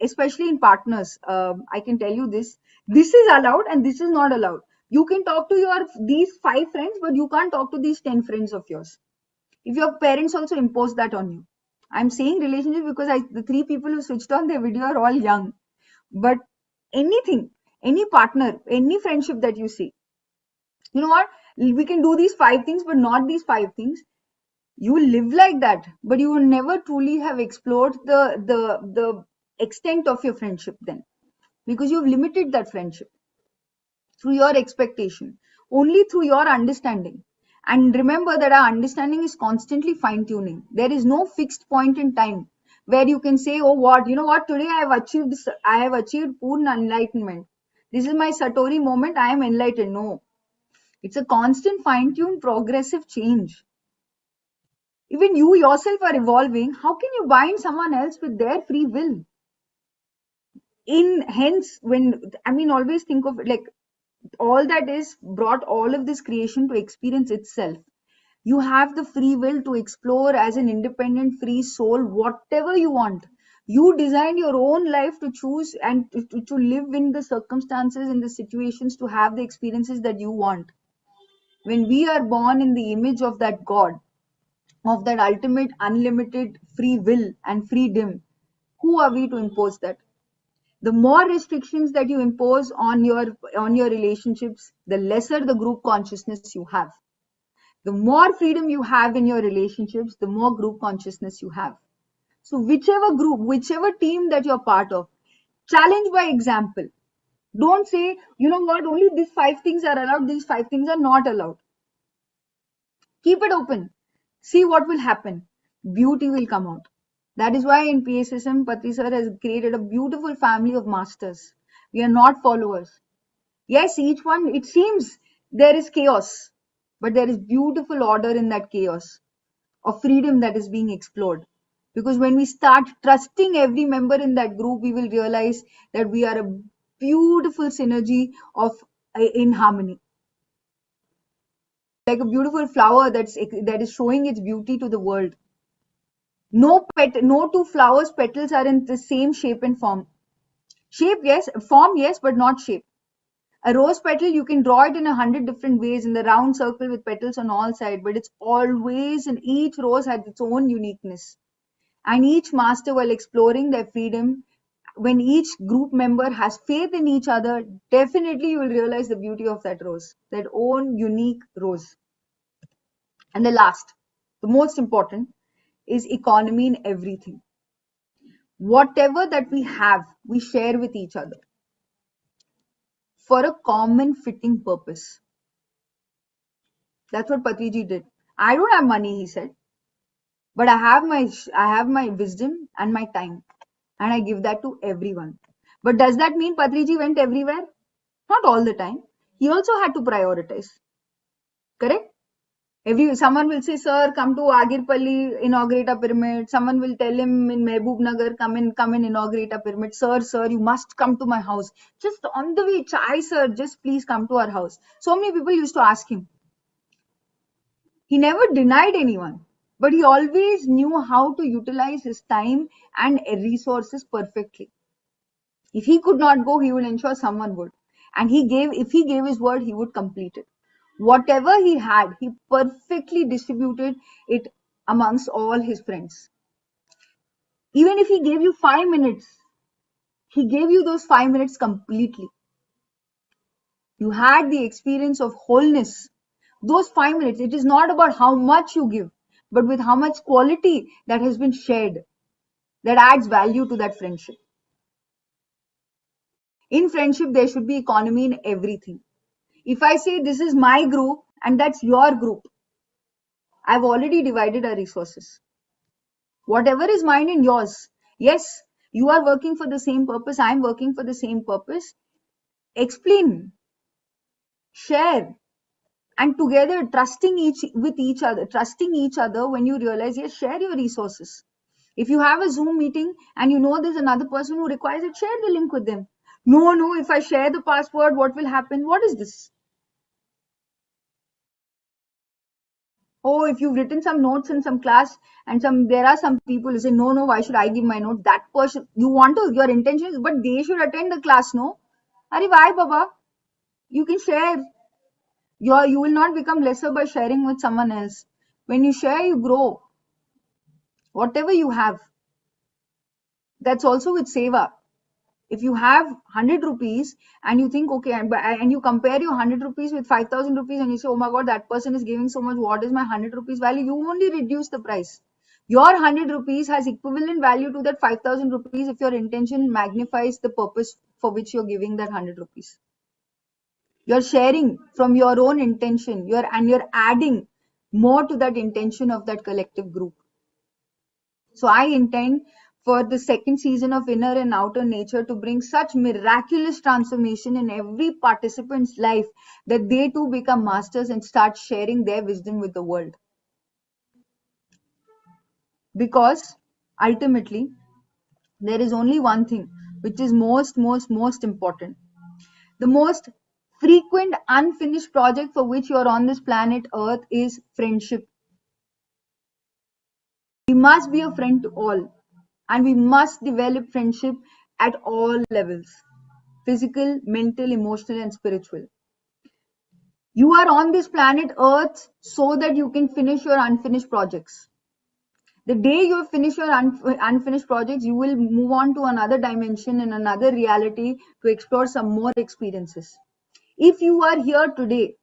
especially in partners, I can tell you this is allowed and this is not allowed. You can talk to these 5 friends, but you can't talk to these 10 friends of yours. If your parents also impose that on you. I'm saying relationship because the 3 people who switched on their video are all young. But anything, any partner, any friendship that you see, you know what? We can do these 5 things, but not these 5 things. You live like that, but you will never truly have explored the extent of your friendship then, because you've limited that friendship through your expectation, only through your understanding. And remember that our understanding is constantly fine tuning. There is no fixed point in time where you can say, oh, what, you know what, today I have achieved Purna enlightenment. This is my Satori moment, I am enlightened. No, it's a constant fine tuned progressive change. Even you yourself are evolving. How can you bind someone else with their free will? In hence, when I mean, always think of it like all that is brought all of this creation to experience itself. You have the free will to explore as an independent, free soul, whatever you want. You design your own life to choose and to live in the circumstances, in the situations, to have the experiences that you want. When we are born in the image of that God, of that ultimate, unlimited free will and freedom, who are we to impose that? The more restrictions that you impose on your relationships, the lesser the group consciousness you have. The more freedom you have in your relationships, the more group consciousness you have. So whichever group, whichever team that you're part of, challenge by example. Don't say, you know what, only these five things are allowed, these five things are not allowed. Keep it open. See what will happen. Beauty will come out. That is why in PSSM, Patri sir has created a beautiful family of masters. We are not followers. Yes, each one, it seems there is chaos, but there is beautiful order in that chaos of freedom that is being explored. Because when we start trusting every member in that group, we will realize that we are a beautiful synergy of in harmony, like a beautiful flower that is showing its beauty to the world. No two flowers petals are in the same shape and form. Shape yes, form yes, but not shape. A rose petal, you can draw it in 100 different ways in the round circle with petals on all sides, but it's always, and each rose has its own uniqueness. And each master, while exploring their freedom, when each group member has faith in each other, definitely you will realize the beauty of that rose, that own unique rose. And the last, the most important, is economy in everything. Whatever that we have, we share with each other for a common fitting purpose. That's what Patriji did. I don't have money, he said, but I have my wisdom and my time, and I give that to everyone. But does that mean Patriji went everywhere? Not all the time. He also had to prioritize. Correct? Someone will say, "Sir, come to Agirpalli, inaugurate a pyramid." Someone will tell him in Mehboob Nagar, come and inaugurate a pyramid. Sir, you must come to my house. Just on the way, chai, sir, just please come to our house. So many people used to ask him. He never denied anyone, but he always knew how to utilize his time and resources perfectly. If he could not go, he would ensure someone would. And if he gave his word, he would complete it. Whatever he had, he perfectly distributed it amongst all his friends. Even if he gave you 5 minutes, he gave you those 5 minutes completely. You had the experience of wholeness. Those 5 minutes, it is not about how much you give, but with how much quality that has been shared that adds value to that friendship. In friendship, there should be economy in everything. If I say this is my group and that's your group, I've already divided our resources. Whatever is mine and yours. Yes, you are working for the same purpose, I'm working for the same purpose. Explain, share, and together trusting each other when you realize, yes, share your resources. If you have a Zoom meeting and you know there's another person who requires it, share the link with them. No, if I share the password, what will happen? What is this? Oh, if you've written some notes in some class and there are some people who say, no, why should I give my notes? That person, you want to, your intention is, but they should attend the class, no? Arey, why, Baba? You can share. You will not become lesser by sharing with someone else. When you share, you grow. Whatever you have. That's also with seva. If you have 100 rupees and you think, okay, and you compare your 100 rupees with 5,000 rupees and you say, oh my God, that person is giving so much. What is my 100 rupees value? You only reduce the price. Your 100 rupees has equivalent value to that 5,000 rupees if your intention magnifies the purpose for which you're giving that 100 rupees. You're sharing from your own intention. You're adding more to that intention of that collective group. So I intend for the second season of Inner and Outer Nature to bring such miraculous transformation in every participant's life that they too become masters and start sharing their wisdom with the world. because ultimately there is only one thing which is most important. The most frequent unfinished project for which you are on this planet Earth is friendship. We must be a friend to all, and we must develop friendship at all levels: physical, mental, emotional, and spiritual. You are on this planet Earth so that you can finish your unfinished projects. The day you finish your unfinished projects, you will move on to another dimension and another reality to explore some more experiences. If you are here today,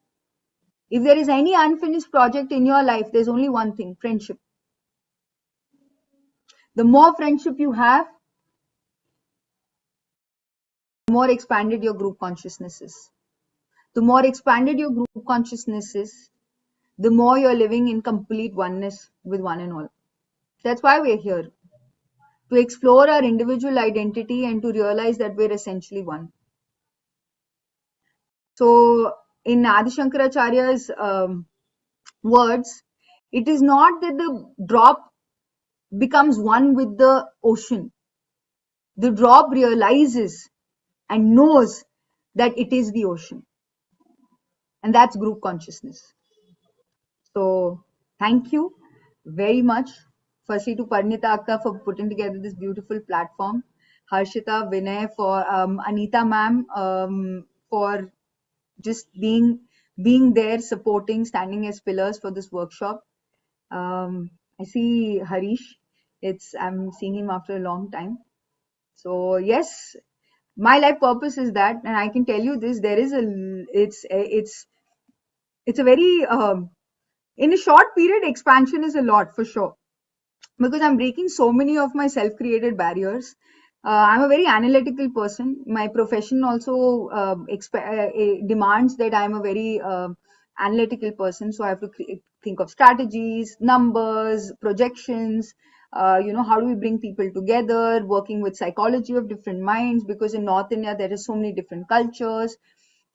if there is any unfinished project in your life, there's only one thing: friendship. The more friendship you have, the more expanded your group consciousness is. The more expanded your group consciousness is, the more you're living in complete oneness with one and all. That's why we're here, to explore our individual identity and to realize that we're essentially one. So, in Adi Shankaracharya's words, it is not that the drop becomes one with the ocean. The drop realizes and knows that it is the ocean. And that's group consciousness. So, thank you very much. Firstly, to Parnita Akka for putting together this beautiful platform. Harshita, Vinay, for Anita ma'am, for just being there, supporting, standing as pillars for this workshop. I see Harish. I'm seeing him after a long time. So yes, my life purpose is that, and I can tell you this: there is a it's a very in a short period, expansion is a lot for sure, because I'm breaking so many of my self-created barriers. I'm a very analytical person. My profession also demands that I'm a very analytical person. So I have to think of strategies, numbers, projections. How do we bring people together? Working with psychology of different minds, because in North India there is so many different cultures,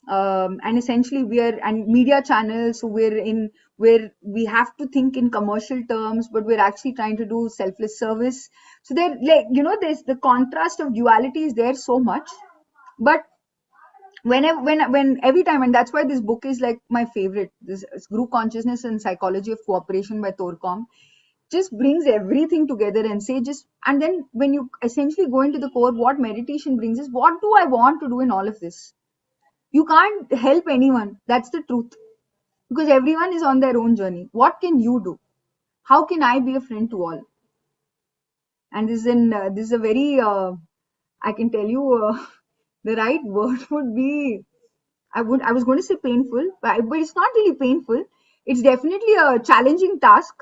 and essentially we are and media channels, so we're in where we have to think in commercial terms, but we're actually trying to do selfless service. So there, like, there's the contrast of duality is there so much. But whenever when every time, and that's why this book is like my favorite, this Group Consciousness and Psychology of Cooperation by Thorcom, just brings everything together and say just, and then when you essentially go into the core, what meditation brings is, what do I want to do in all of this? You can't help anyone. That's the truth. Because everyone is on their own journey. What can you do? How can I be a friend to all? And this is a very I can tell you the right word would be, I was going to say painful, but it's not really painful. It's definitely a challenging task,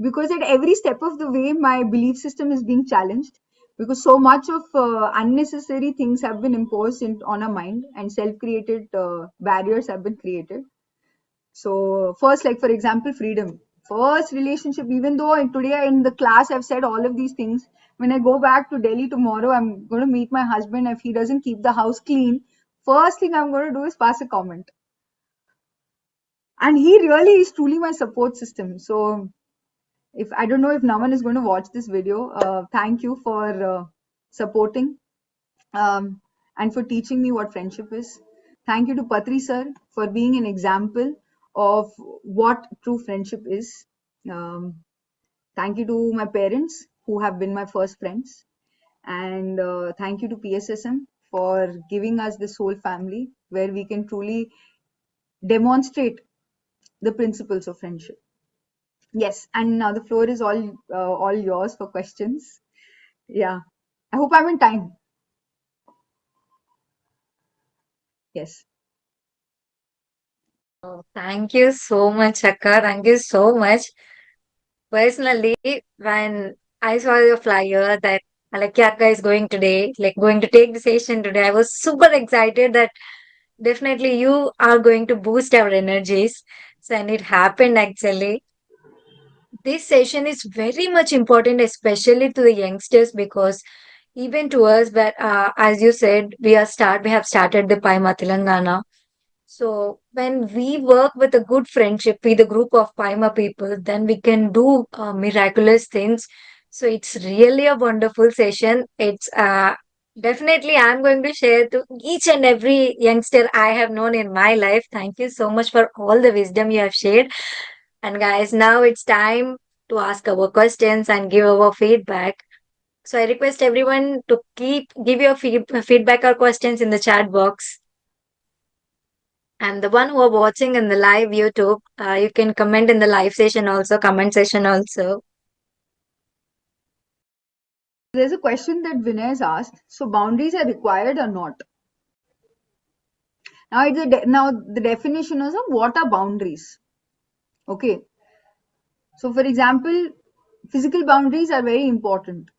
because at every step of the way my belief system is being challenged, because so much of unnecessary things have been imposed on our mind, and self-created barriers have been created. So first, like for example, freedom. First relationship, even though today in the class I've said all of these things, when I go back to Delhi tomorrow, I'm going to meet my husband. If he doesn't keep the house clean, first thing I'm going to do is pass a comment. And he really is truly my support system. So if I don't know if Naman is going to watch this video, thank you for supporting, um, and for teaching me what friendship is. Thank you to Patri sir for being an example of what true friendship is. Um, Thank you to my parents who have been my first friends. And thank you to PSSM for giving us this whole family where we can truly demonstrate the principles of friendship. Yes, and now the floor is all yours for questions. Yeah, I hope I'm in time. Yes. Oh, thank you so much, Akka. Thank you so much. Personally, when I saw your flyer that Alekhya Akka is going today, like going to take the session today, I was super excited that definitely you are going to boost our energies. So, and it happened actually. This session is very much important, especially to the youngsters, because even to us, but as you said, we have started the Pai Matilangana. So when we work with a good friendship with a group of Paima people, then we can do miraculous things. So it's really a wonderful session. It's definitely I'm going to share to each and every youngster I have known in my life. Thank you so much for all the wisdom you have shared. And guys, now it's time to ask our questions and give our feedback. So I request everyone to give your feedback or questions in the chat box. And the one who are watching in the live YouTube, you can comment in the live session also, comment session also. There's a question that Vinay has asked. So boundaries are required or not? Now the definition is of what are boundaries. Okay. So for example, physical boundaries are very important.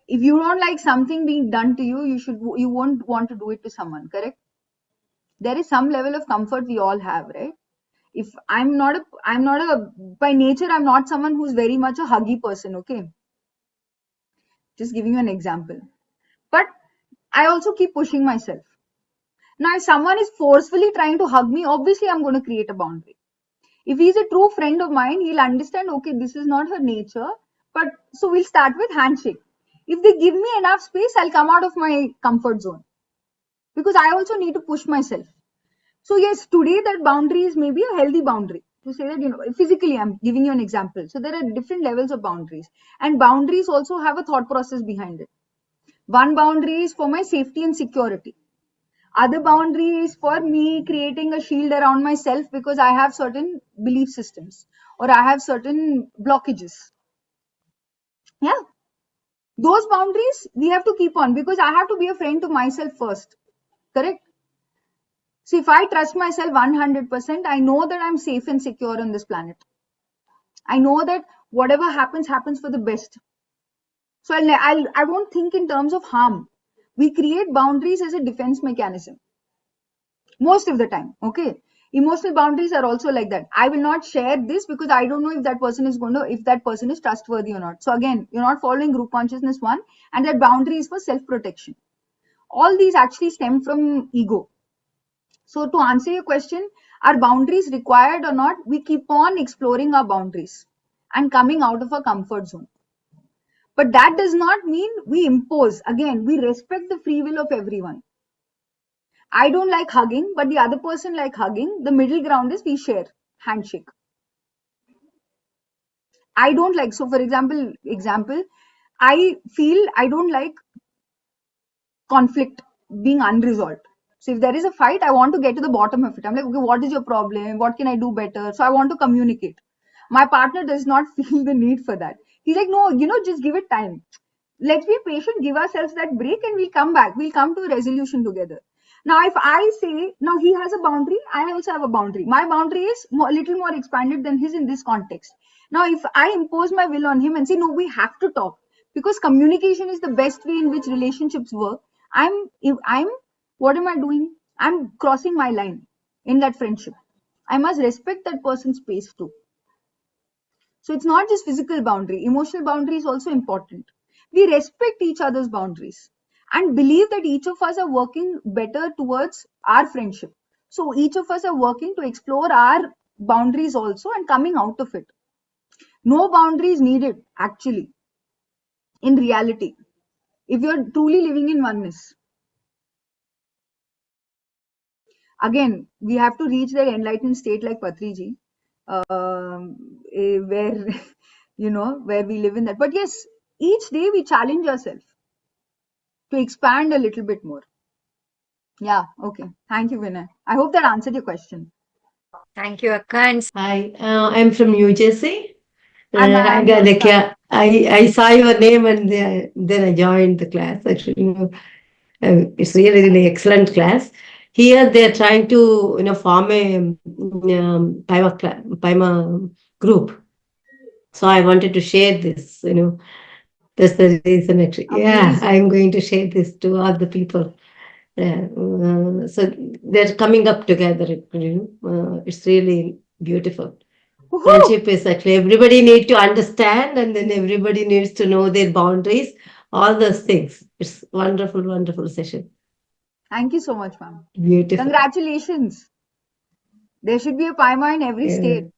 If you don't like something being done to you, you won't want to do it to someone, correct? There is some level of comfort we all have, right? If I'm not a by nature, I'm not someone who's very much a huggy person, okay? Just giving you an example. But I also keep pushing myself. Now, if someone is forcefully trying to hug me, obviously I'm going to create a boundary. If he's a true friend of mine, he'll understand, okay, this is not her nature. But so we'll start with handshake. If they give me enough space, I'll come out of my comfort zone because I also need to push myself. So yes, today that boundary is maybe a healthy boundary to say that, physically, I'm giving you an example. So there are different levels of boundaries, and boundaries also have a thought process behind it. One boundary is for my safety and security. Other boundary is for me creating a shield around myself because I have certain belief systems or I have certain blockages. Yeah. Those boundaries we have to keep on because I have to be a friend to myself first. Correct? So if I trust myself 100%, I know that I'm safe and secure on this planet. I know that whatever happens, happens for the best. So I won't think in terms of harm. We create boundaries as a defense mechanism. Most of the time, okay? Emotional boundaries are also like that. I will not share this because I don't know if that person is trustworthy or not. So again, you're not following group consciousness one, and that boundary is for self-protection. All these actually stem from ego. So to answer your question, are boundaries required or not? We keep on exploring our boundaries and coming out of our comfort zone. But that does not mean we impose. Again, we respect the free will of everyone. I don't like hugging, but the other person like hugging. The middle ground is we share handshake. I don't like. So, for example, I feel I don't like conflict being unresolved. So if there is a fight, I want to get to the bottom of it. I'm like, okay, what is your problem? What can I do better? So I want to communicate. My partner does not feel the need for that. He's like, no, just give it time. Let's be patient, give ourselves that break, and we'll come back. We'll come to a resolution together. Now, if I say, now he has a boundary, I also have a boundary. My boundary is a little more expanded than his in this context. Now, if I impose my will on him and say, no, we have to talk because communication is the best way in which relationships work, I'm, what am I doing? I'm crossing my line in that friendship. I must respect that person's space too. So it's not just physical boundary, emotional boundary is also important. We respect each other's boundaries and believe that each of us are working better towards our friendship. So each of us are working to explore our boundaries also and coming out of it. No boundaries needed actually in reality if you're truly living in oneness. Again, we have to reach that enlightened state like Patriji, where where we live in that. But yes, each day we challenge ourselves to expand a little bit more. Yeah, okay. Thank you, Vinay. I hope that answered your question. Thank you, Akka. And Hi, I'm from New Jersey. Hi, I'm Muskan. Alekhya. I saw your name and then I joined the class. Actually, it's really excellent class. Here they're trying to form a Paima group. So I wanted to share this. That's the reason. Actually, yeah, Amazing. I'm going to share this to all the people. Yeah, so they're coming up together. It's really beautiful. Woohoo! Friendship is actually everybody need to understand, and then everybody needs to know their boundaries, all those things. It's wonderful, wonderful session. Thank you so much, ma'am. Beautiful. Congratulations. There should be a Paima in every Yeah. state.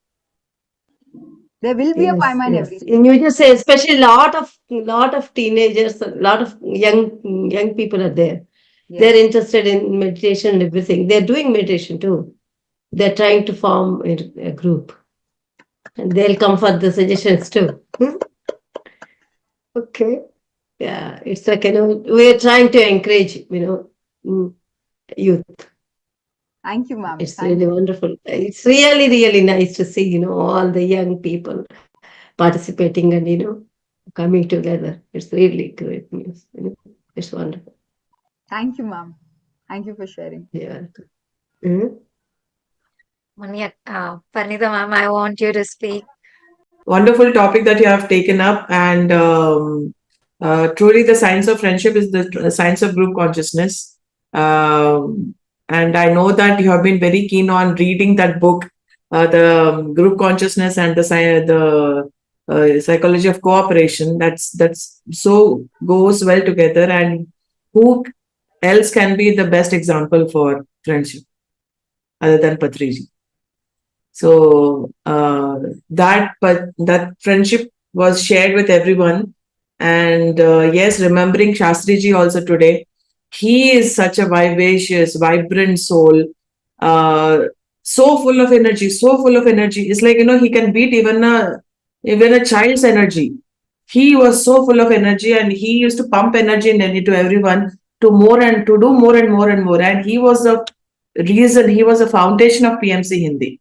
There will be a Yes, paima in yes. everything. And you just say, especially lot of teenagers, a lot of young people are there. They're Yes. interested in meditation and everything. They're doing meditation too. They're trying to form a group, and they'll come for the suggestions too. Hmm? Okay. Yeah, it's like, we're trying to encourage, youth. Thank you, ma'am. It's Thank really you. wonderful. It's really, really nice to see, all the young people participating and, coming together. It's really great news. It's wonderful. Thank you, ma'am. Thank you for sharing. Yeah. Mhm. Parnita ma'am, I want you to speak. Wonderful topic that you have taken up, and truly the science of friendship is the science of group consciousness. And I know that you have been very keen on reading that book, the group consciousness and the psychology of cooperation. That's so goes well together. And who else can be the best example for friendship other than Patriji? So that friendship was shared with everyone, and yes, remembering Shastri ji also today, he is such a vivacious, vibrant soul, uh, so full of energy, so full of energy. It's like he can beat even a child's energy. He was so full of energy, and he used to pump energy into everyone to more and to do more and more and more. And he was the reason, he was a foundation of PMC Hindi,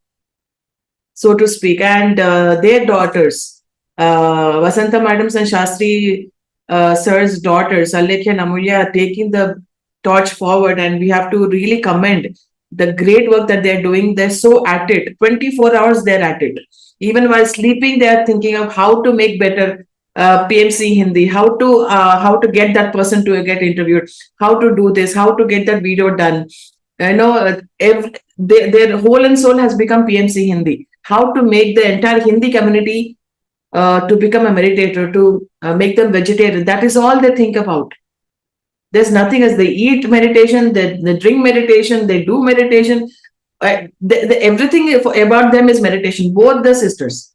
so to speak, and their daughters, Vasanta Madam's and Shastri sir's daughters, Alekhya and Amulya, are taking the torch forward, and we have to really commend the great work that they're doing. They're so at it. 24 hours they're at it. Even while sleeping, they are thinking of how to make better PMC Hindi, how to get that person to get interviewed, how to do this, how to get that video done. Their whole and soul has become PMC Hindi. How to make the entire Hindi community to become a meditator, to make them vegetarian. That is all they think about. There's nothing else. They eat meditation, they drink meditation, they do meditation. Everything about them is meditation, both the sisters.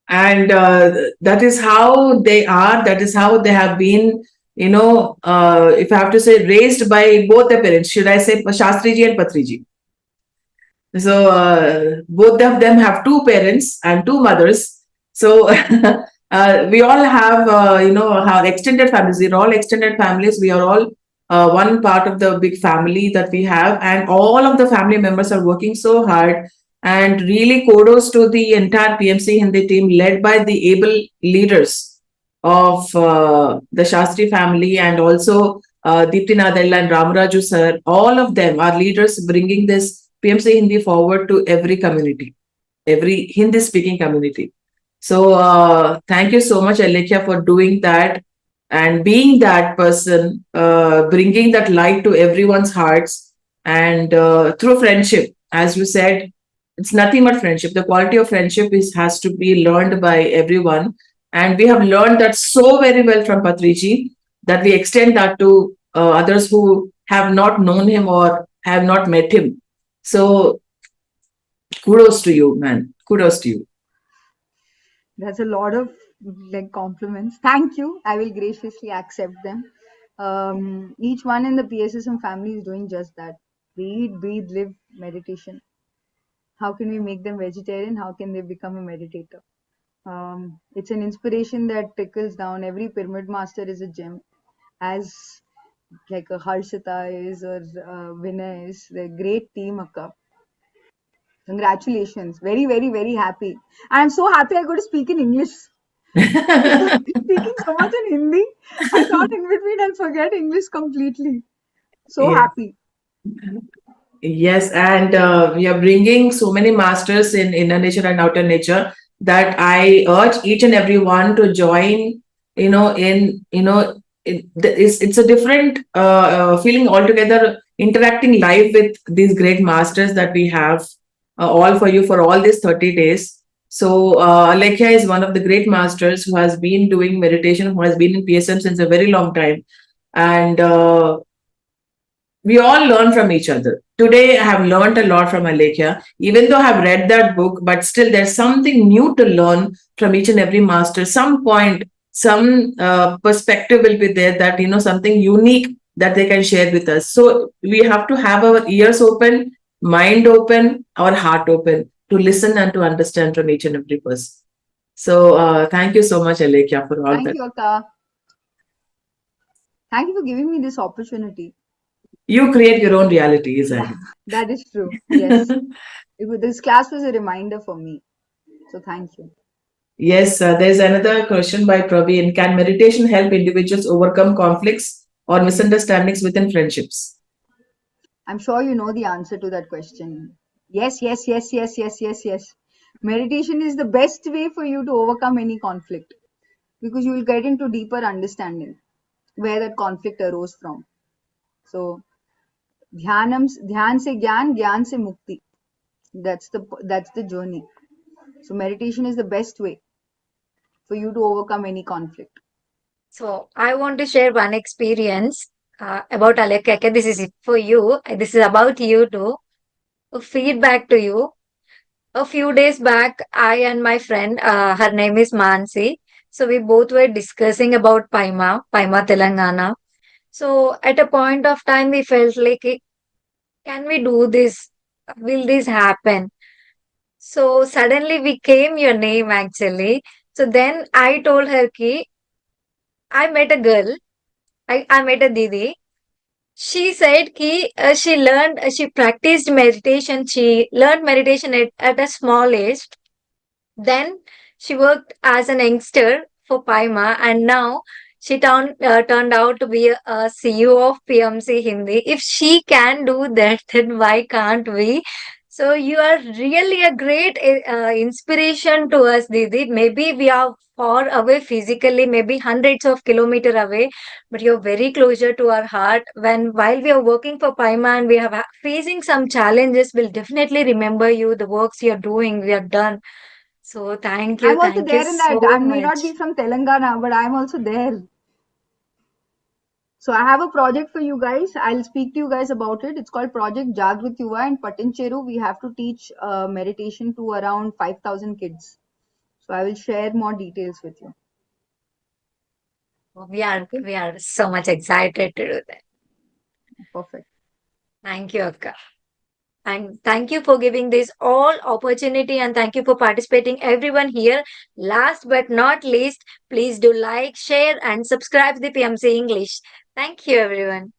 And that is how they are, that is how they have been, if I have to say, raised by both the parents. Should I say Shastriji and Patriji? So both of them have two parents and two mothers. So we all have, our extended families. We're all extended families. We are all one part of the big family that we have, and all of the family members are working so hard. And really, kudos to the entire PMC Hindi team, led by the able leaders of the Shastri family, and also Deepti Nadella and Ramaraju sir. All of them are leaders bringing this PMC Hindi forward to every community, every Hindi speaking community. So thank you so much, Alekhya, for doing that and being that person, bringing that light to everyone's hearts, and through friendship, as you said, it's nothing but friendship. The quality of friendship has to be learned by everyone, and we have learned that so very well from Patriji, that we extend that to others who have not known him or have not met him. So kudos to you, man. Kudos to you. That's a lot of like compliments. Thank you. I will graciously accept them. Each one in the PSSM family is doing just that. They eat, breathe, live meditation. How can we make them vegetarian? How can they become a meditator? It's an inspiration that trickles down. Every pyramid master is a gem, as like a Harshita is or Vinay is. The great team Akka. Congratulations. Very, very, very happy. I'm so happy I got to speak in English. Speaking so much in Hindi, I thought in between I'll forget English completely. So Yeah. happy. Yes, and we are bringing so many masters in inner nature and outer nature that I urge each and every one to join. It's a different feeling altogether. Interacting live with these great masters that we have, all for you for all these 30 days. So Alekhya is one of the great masters who has been doing meditation, who has been in PSM since a very long time, and we all learn from each other. Today, I have learned a lot from Alekhya, even though I have read that book, but still there's something new to learn from each and every master. Some point, some perspective will be there that, something unique that they can share with us. So we have to have our ears open, mind open, our heart open to listen and to understand from each and every person. So thank you so much, Alekhya, for all Thank that. you, Akka. Thank you for giving me this opportunity. You create your own reality, isn't it? That is true. Yes. This class was a reminder for me. So thank you. Yes, there's another question by Praveen. Can meditation help individuals overcome conflicts or misunderstandings within friendships? I'm sure you know the answer to that question. Yes, yes, yes, yes, yes, yes, yes. Meditation is the best way for you to overcome any conflict because you will get into deeper understanding where that conflict arose from. So, ध्यान से ज्ञान, ज्ञान से मुक्ति. That's the journey. So meditation is the best way for you to overcome any conflict. So I want to share one experience about Alekhya. This is it for you. This is about you too. A feedback to you. A few days back, I and my friend, her name is Mansi. So we both were discussing about Paima Telangana. So at a point of time, we felt like, can we do this? Will this happen? So suddenly we came your name actually. So then I told her ki I met a girl. I met a Didi. She said ki she practiced meditation. She learned meditation at a small age. Then she worked as an youngster for Paima, and now she turned out to be a CEO of PMC Hindi. If she can do that, then why can't we? So you are really a great inspiration to us, Didi. Maybe we are far away physically, maybe hundreds of kilometers away, but you're very closer to our heart. While we are working for Paima and we are facing some challenges, we'll definitely remember you, the works you're doing, we have done. So I'm also thank you there in that. so I may not be much. from Telangana, but I'm also there. So I have a project for you guys. I'll speak to you guys about it. It's called Project Jagrit Yuva in Patincheru. We have to teach meditation to around 5,000 kids. So I will share more details with you. Okay, We are so much excited to do that. perfect. Thank you, Akka. And thank you for giving this all opportunity and thank you for participating everyone here. Last but not least, please do like, share and subscribe to the PMC English. Thank you everyone.